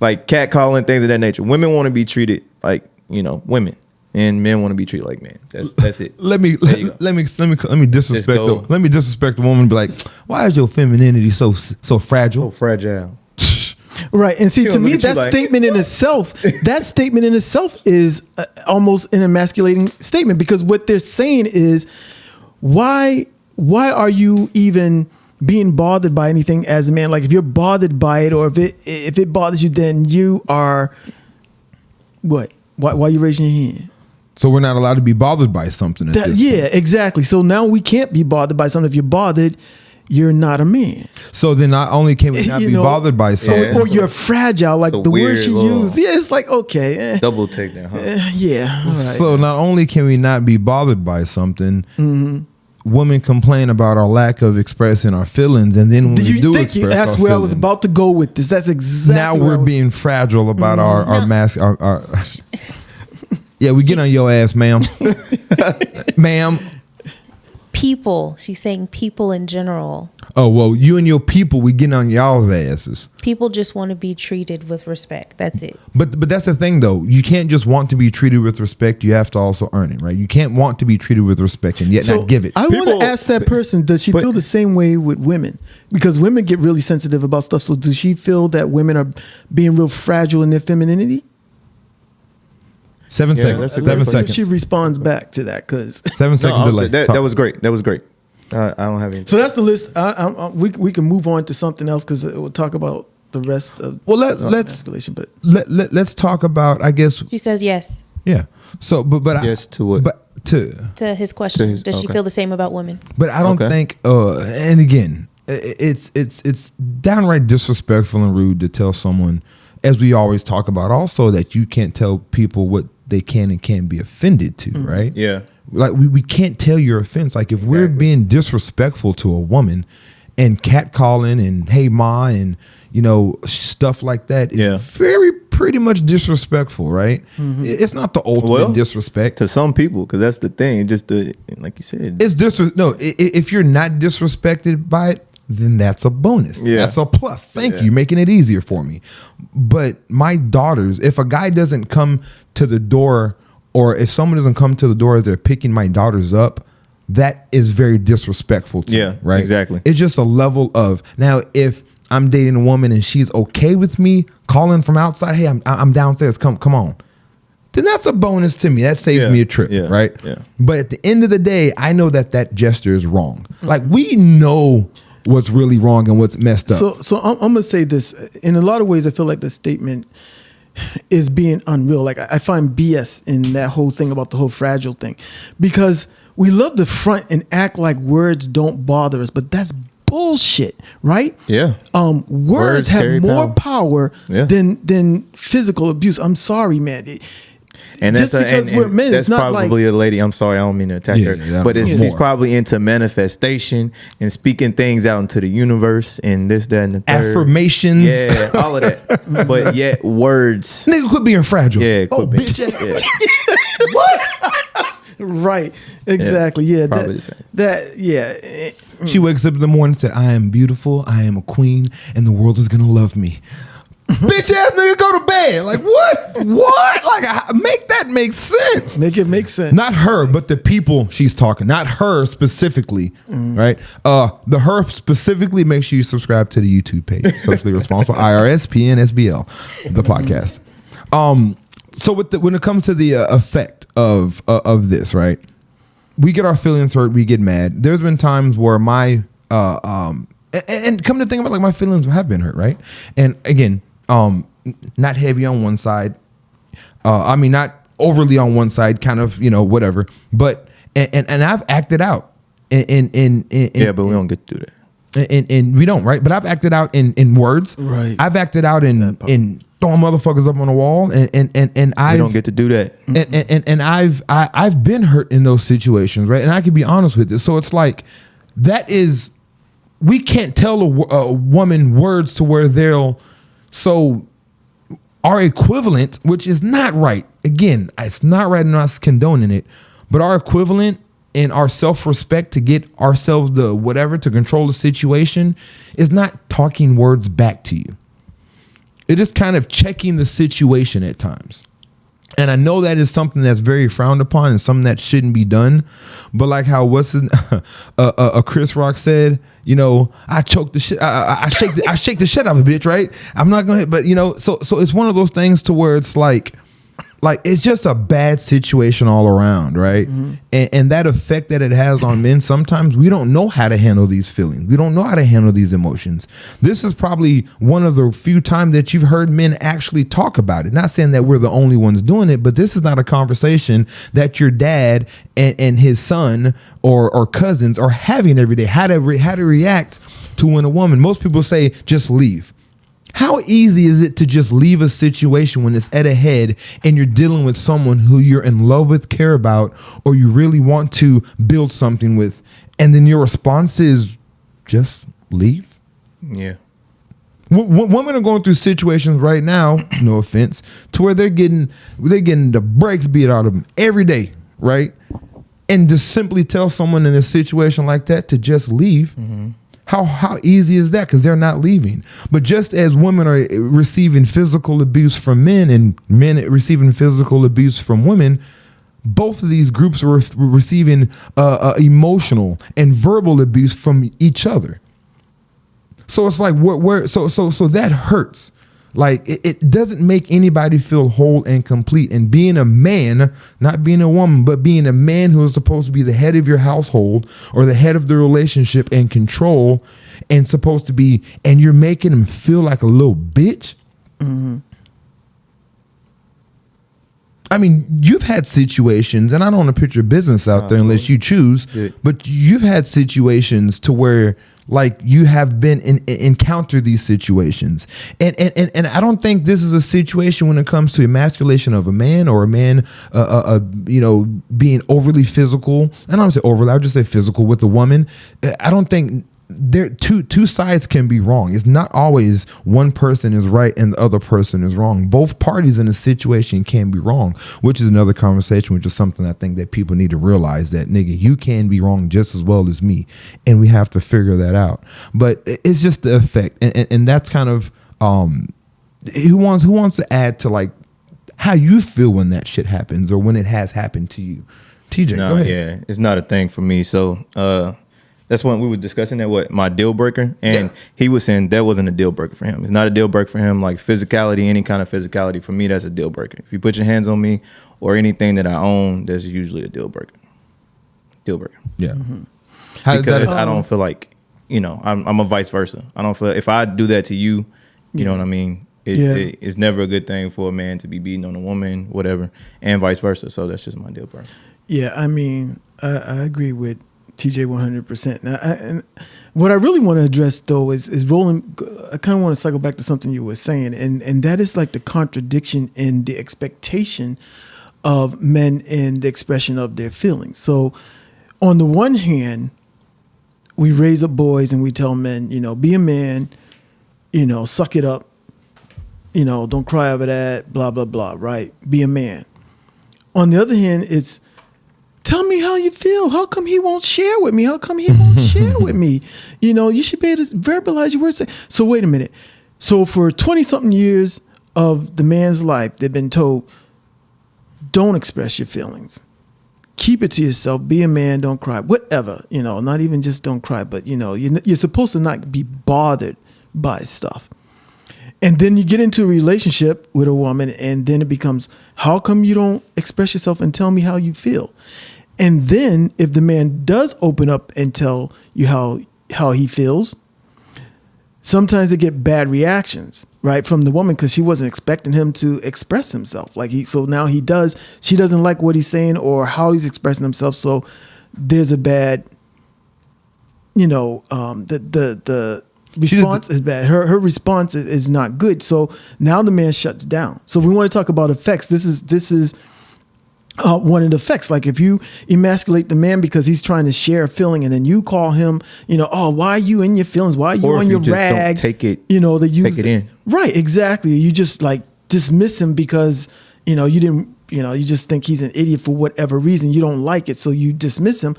like catcalling, things of that nature. Women want to be treated like women. and men want to be treated like men. That's it. Let me you go. let me disrespect go. let me disrespect the woman and be like, why is your femininity so fragile? So fragile. Right. And see, She'll to look me, at you that like- statement in itself, is almost an emasculating statement, because what they're saying is, why are you even being bothered by anything as a man? Like, if you're bothered by it, or if it bothers you, then you are what? Why are you raising your hand? So we're not allowed to be bothered by something. At this Yeah, point. exactly. So now we can't be bothered by something. If you're bothered, you're not a man. So then not only can we not You be know, bothered by something, or you're fragile, like It's a the word weird she little- used. Yeah, it's like, okay, Double take that, huh? yeah, all right. so not only can we not be bothered by something, Mm-hmm. women complain about our lack of expressing our feelings, and then when Did we you do think express that's our where I was feelings, about to go with this? That's exactly now where I we're was- being fragile about our mask. Our yeah, we get on your ass, ma'am. Ma'am. People. She's saying people in general. Oh well, you and your people, we getting on y'all's asses. People just want to be treated with respect. That's it. But that's the thing, though. You can't just want to be treated with respect. You have to also earn it, right? You can't want to be treated with respect and yet not give it. I want People- to ask that person, does she feel the same way with women? Because women get really sensitive about stuff. So does she feel that women are being real fragile in their femininity? 7 Yeah, seconds. that's a 7 great Let's see if seconds. she responds back to that, because 7 seconds delay. That Talk. was great. That was great. I don't have anything. so that's the list. We can move on to something else, because we'll talk about the rest of Well, let's escalation. But let's talk about. I guess She says yes yeah. So, but Yes to what? But to to his question. To his- Does she okay. feel the same about women? But I don't Okay. think. And again, it's downright disrespectful and rude to tell someone, as we always talk about, also that you can't tell people what they can and can't be offended to, right? Yeah. Like we can't tell your offense. Like if we're being disrespectful to a woman and catcalling and hey ma and stuff like that is Yeah. very pretty much disrespectful, right? It's not the ultimate Well, disrespect. To some people, because that's the thing. Just like you said. It's if you're not disrespected by it, then that's a bonus. Yeah. That's a plus. Thank Yeah. you, making it easier for me. But my daughters, if a guy doesn't come to the door, or if someone doesn't come to the door as they're picking my daughters up, that is very disrespectful to Yeah, me, right? exactly. It's just a level of, now if I'm dating a woman and she's okay with me calling from outside, hey, I'm downstairs, come on, then that's a bonus to me. That saves Yeah, me a trip, yeah, right? yeah. But at the end of the day, I know that gesture is wrong. Like we know what's really wrong and what's messed up. So I'm gonna say this. In a lot of ways, I feel like the statement is being unreal. Like I find BS in that whole thing about the whole fragile thing, because we love to front and act like words don't bother us, but that's bullshit, right? Yeah. Words carry have more power Yeah. than physical abuse. I'm sorry, man. And Just that's because we're men, that's it's not probably a lady. I'm sorry, I don't mean to attack Yeah, her, but she's more. probably into manifestation and speaking things out into the universe and this, that, and the third. Affirmations. Yeah, all of that. But yet words. Nigga, quit being fragile. Yeah, Oh, quit being- bitch. yeah. Right. Exactly. Yeah. probably the same. Yeah. She wakes up in the morning and said, I am beautiful, I am a queen, and the world is gonna love me. Bitch ass nigga, go to bed. Like what? What? Like make that make sense. Make it make sense. Not her, but the people she's talking. Not her specifically, right? The her specifically. Make sure you subscribe to the YouTube page, Socially Responsible IRSPNSBL, the podcast. So when it comes to the effect of this, right? We get our feelings hurt. We get mad. There's been times where my and come to think about it, like my feelings have been hurt, right? And again, not heavy on one side. I mean, not overly on one side, kind of, whatever. But and I've acted out. Yeah, but we don't get to do that. And we don't, right? But I've acted out in words. Right. I've acted out in throwing motherfuckers up on the wall, and I We don't get to do that. and I've been hurt in those situations, right? And I can be honest with this. So it's like we can't tell a woman words to where so our equivalent, which is not right. Again, it's not right, and I'm not condoning it, but our equivalent in our self-respect to get ourselves the whatever to control the situation is not talking words back to you. It is kind of checking the situation at times. And I know that is something that's very frowned upon and something that shouldn't be done. But like how Chris Rock said, you know, I choke the shit. I shake the shit out of a bitch, right? I'm not gonna. But you know, so it's one of those things to where it's like it's just a bad situation all around, right? Mm-hmm. And that effect that it has on men, sometimes we don't know how to handle these feelings. We don't know how to handle these emotions. This is probably one of the few times that you've heard men actually talk about it. Not saying that we're the only ones doing it, but this is not a conversation that your dad and his son or cousins are having every day. How to react to when a woman, most people say, just leave. How easy is it to just leave a situation when it's at a head and you're dealing with someone who you're in love with, care about, or you really want to build something with, and then your response is just leave? Yeah. Women are going through situations right now, no offense, to where they're getting the brakes beat out of them every day, right? And to simply tell someone in a situation like that to just leave. Mm-hmm. How easy is that? Because they're not leaving. But just as women are receiving physical abuse from men and men receiving physical abuse from women, both of these groups are receiving emotional and verbal abuse from each other. So it's like so that hurts. Like it doesn't make anybody feel whole and complete. And being a man, not being a woman, but being a man who is supposed to be the head of your household or the head of the relationship and control and supposed to be, and you're making him feel like a little bitch. Mm-hmm. I mean, you've had situations, and I don't want to put your business out there unless you choose, but you've had situations to where like you have been encountered these situations, and I don't think this is a situation when it comes to emasculation of a man or a man, you know, being overly physical. And I don't say overly, I would just say physical with a woman. I don't think there two sides can be wrong. It's not always one person is right and the other person is wrong. Both parties in a situation can be wrong, which is another conversation, which is something I think that people need to realize that, nigga, you can be wrong just as well as me, and we have to figure that out. But it's just the effect, and that's kind of who wants to add to like how you feel when that shit happens or when it has happened to you. TJ, go ahead. Yeah, it's not a thing for me. So that's when we were discussing that, what my deal breaker, and he was saying that wasn't a deal breaker for him. It's not a deal breaker for him. Like physicality, any kind of physicality, for me, that's a deal breaker. If you put your hands on me or anything that I own, that's usually a deal breaker. Deal breaker. Yeah. Mm-hmm. Because I don't feel like, you know, I'm a vice versa. I don't feel if I do that to you, you know what I mean? It's never a good thing for a man to be beating on a woman, whatever, and vice versa. So that's just my deal breaker. Yeah, I mean, I agree with TJ 100%. Now, and what I really want to address though is rolling. I kind of want to cycle back to something you were saying, and that is like the contradiction in the expectation of men in the expression of their feelings. So, on the one hand, we raise up boys and we tell men, you know, be a man, you know, suck it up, you know, don't cry over that, blah blah blah. Right? Be a man. On the other hand, it's tell me how you feel. How come he won't share with me? How come he won't share with me? You know, you should be able to verbalize your words. So wait a minute. So for 20-something years of the man's life, they've been told, don't express your feelings. Keep it to yourself. Be a man. Don't cry. Whatever. You know, not even just don't cry, but, you know, you're supposed to not be bothered by stuff. And then you get into a relationship with a woman, and then it becomes, how come you don't express yourself and tell me how you feel? And then if the man does open up and tell you how he feels, sometimes they get bad reactions, right, from the woman because she wasn't expecting him to express himself. So now he does. She doesn't like what he's saying or how he's expressing himself. So there's a bad, you know, the response is bad. Her response is not good. So now the man shuts down. So we want to talk about effects. This is one of the effects. Like if you emasculate the man because he's trying to share a feeling, and then you call him, you know, oh, why are you in your feelings? Why are you on your rag? Don't take it. You know, take it in. Right, exactly. You just like dismiss him because, you know, you didn't, you know, you just think he's an idiot for whatever reason. You don't like it, so you dismiss him.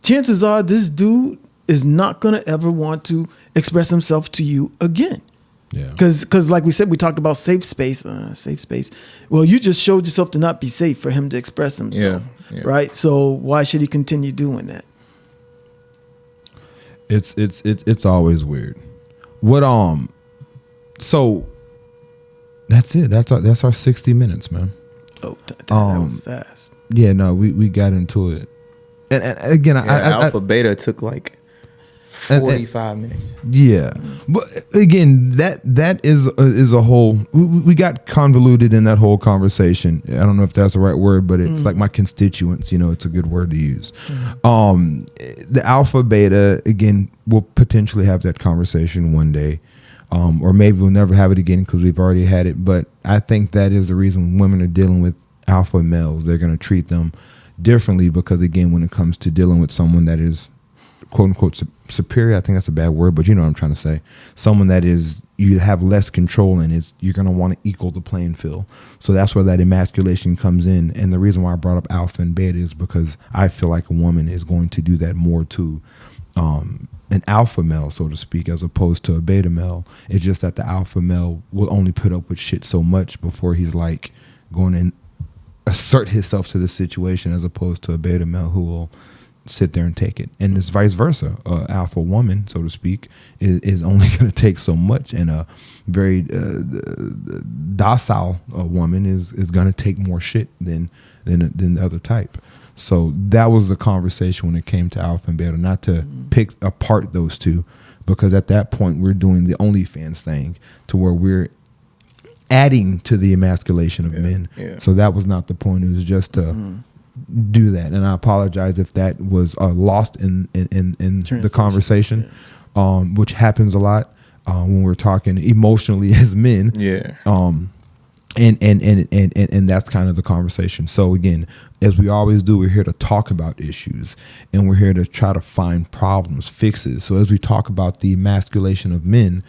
Chances are this dude is not going to ever want to express himself to you again. Yeah. Because like we said, we talked about safe space. Well, you just showed yourself to not be safe for him to express himself, Yeah. right? So why should he continue doing that? It's always weird. What so that's it. That's our 60 minutes, man. Oh, that was fast. Yeah, no, we got into it. And again, Alpha Beta took like 45 minutes. Yeah, but again, that is a whole. We got convoluted in that whole conversation. I don't know if that's the right word, but it's like my constituents. It's a good word to use. The alpha beta again. We'll potentially have that conversation one day, or maybe we'll never have it again because we've already had it. But I think that is the reason women are dealing with alpha males. They're going to treat them differently because again, when it comes to dealing with someone that is quote unquote superior, I think that's a bad word, but you know what I'm trying to say. Someone that is, you have less control in, is you're going to want to equal the playing field. So that's where that emasculation comes in. And the reason why I brought up alpha and beta is because I feel like a woman is going to do that more to an alpha male, so to speak, as opposed to a beta male. It's just that the alpha male will only put up with shit so much before he's like going and assert himself to the situation, as opposed to a beta male who will sit there and take it. And it's vice versa. Alpha woman, so to speak, is only going to take so much, and a very docile woman is going to take more shit than the other type. So that was the conversation when it came to alpha and beta, not to pick apart those two, because at that point we're doing the OnlyFans thing to where we're adding to the emasculation of men. Yeah. So that was not the point. It was just to do that. And I apologize if that was lost in the conversation, which happens a lot when we're talking emotionally as men. Yeah. And that's kind of the conversation. So again, as we always do, we're here to talk about issues, and we're here to try to find problems, fixes. So as we talk about the emasculation of men,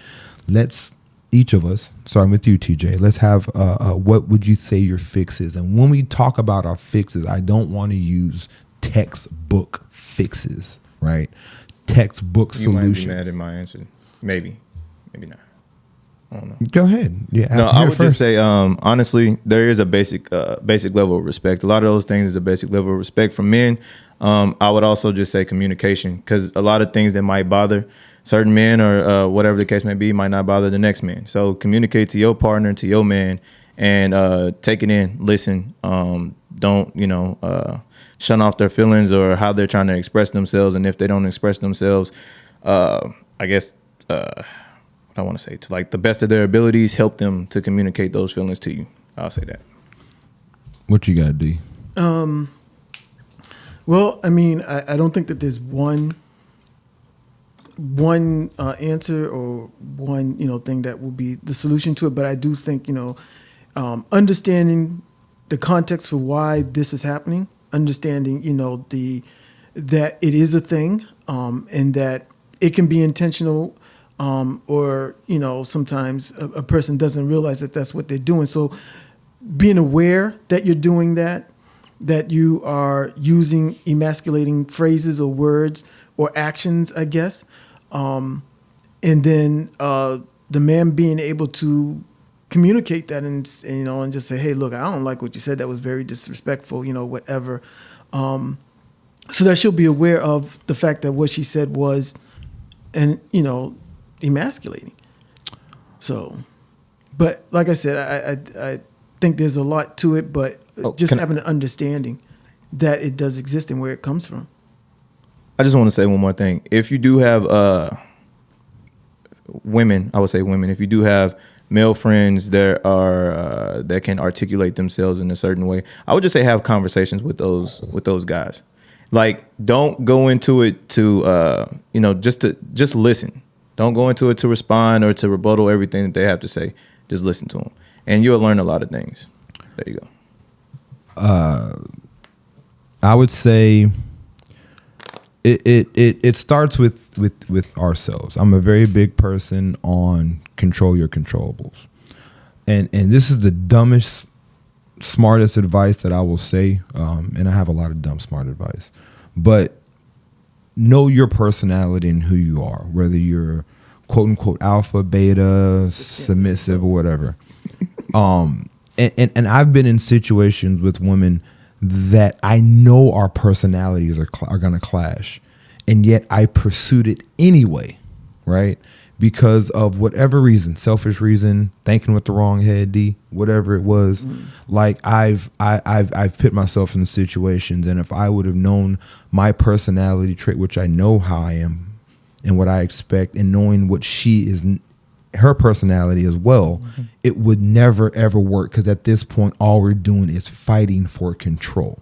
let's each of us, starting with you, TJ, let's have what would you say your fix is? And when we talk about our fixes, I don't want to use textbook fixes, right? Textbook You solutions. might be mad at my answer. Maybe not. I don't know. Go ahead. Yeah. No, I would just say, honestly, there is a basic level of respect. A lot of those things is a basic level of respect from men. I would also just say communication, because a lot of things that might bother certain men or whatever the case may be might not bother the next man. So communicate to your partner, to your man, and take it in, listen. Don't, shun off their feelings or how they're trying to express themselves. And if they don't express themselves, I guess, what I want to say, to like the best of their abilities, help them to communicate those feelings to you. I'll say that. What you got, D? Well, I mean, I don't think that there's one answer or one thing that will be the solution to it, but I do think understanding the context for why this is happening, understanding that it is a thing, and that it can be intentional, or sometimes a person doesn't realize that that's what they're doing. So being aware that you're doing that you are using emasculating phrases or words or actions, I guess. And then the man being able to communicate that and just say, hey, look, I don't like what you said. That was very disrespectful, whatever. So that she'll be aware of the fact that what she said was, emasculating. So, but like I said, I think there's a lot to it, but just having an understanding that it does exist and where it comes from. I just want to say one more thing. If you do have women, I would say women, if you do have male friends that are that can articulate themselves in a certain way, I would just say have conversations with those guys. Like, don't go into it to just listen. Don't go into it to respond or to rebuttal everything that they have to say. Just listen to them, and you'll learn a lot of things. There you go. I would say it starts with ourselves. I'm a very big person on control your controllables, and this is the dumbest, smartest advice that I will say. And I have a lot of dumb, smart advice, but know your personality and who you are, whether you're quote unquote alpha, beta, submissive, or whatever. And I've been in situations with women that I know our personalities are going to clash, and yet I pursued it anyway, right? Because of whatever reason, selfish reason, thinking with the wrong head, whatever it was. Like I've put myself in situations, and if I would have known my personality trait, which I know how I am and what I expect, and knowing what she is, her personality as well, it would never ever work. Because at this point, all we're doing is fighting for control.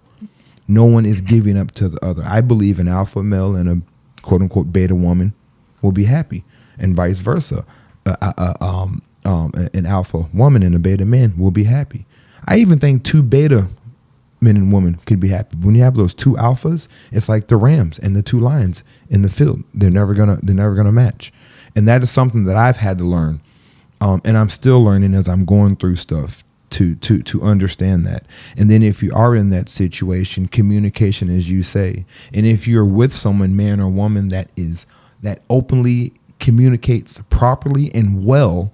No one is giving up to the other. I believe an alpha male and a quote unquote beta woman will be happy, and vice versa. An alpha woman and a beta man will be happy. I even think two beta men and women could be happy. When you have those two alphas, it's like the Rams and the two lions in the field. They're never gonna match. And that is something that I've had to learn. And I'm still learning as I'm going through stuff to understand that. And then if you are in that situation, communication, as you say, and if you're with someone, man or woman, that openly communicates properly and well,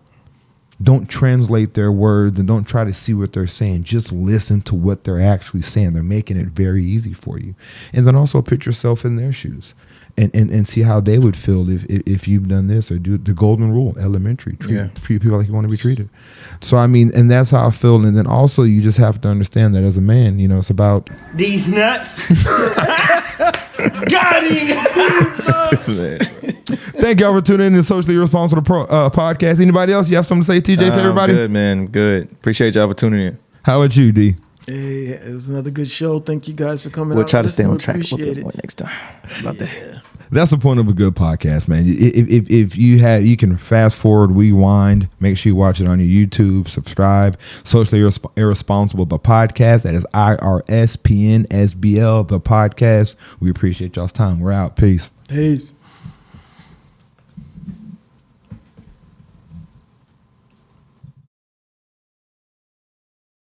don't translate their words and don't try to see what they're saying. Just listen to what they're actually saying. They're making it very easy for you. And then also put yourself in their shoes and see how they would feel if you've done this, or do the golden rule, elementary, treat people like you want to be treated. So, I mean, and that's how I feel. And then also you just have to understand that as a man, you know, it's about these nuts. Got him. Thank y'all for tuning in to Socially Irresponsible podcast. Anybody else? You have something to say, TJ, to everybody? Good, man. Good. Appreciate y'all for tuning in. How about you, D? Hey, it was another good show. Thank you guys for coming. We'll out. try to stay on track a Appreciate little bit it. more next time. Love that. That's the point of a good podcast, man. If you can fast forward, rewind, make sure you watch it on your YouTube, subscribe. Socially Irresponsible, the podcast. That is IRSPNSBL, the podcast. We appreciate y'all's time. We're out. Peace. Peace.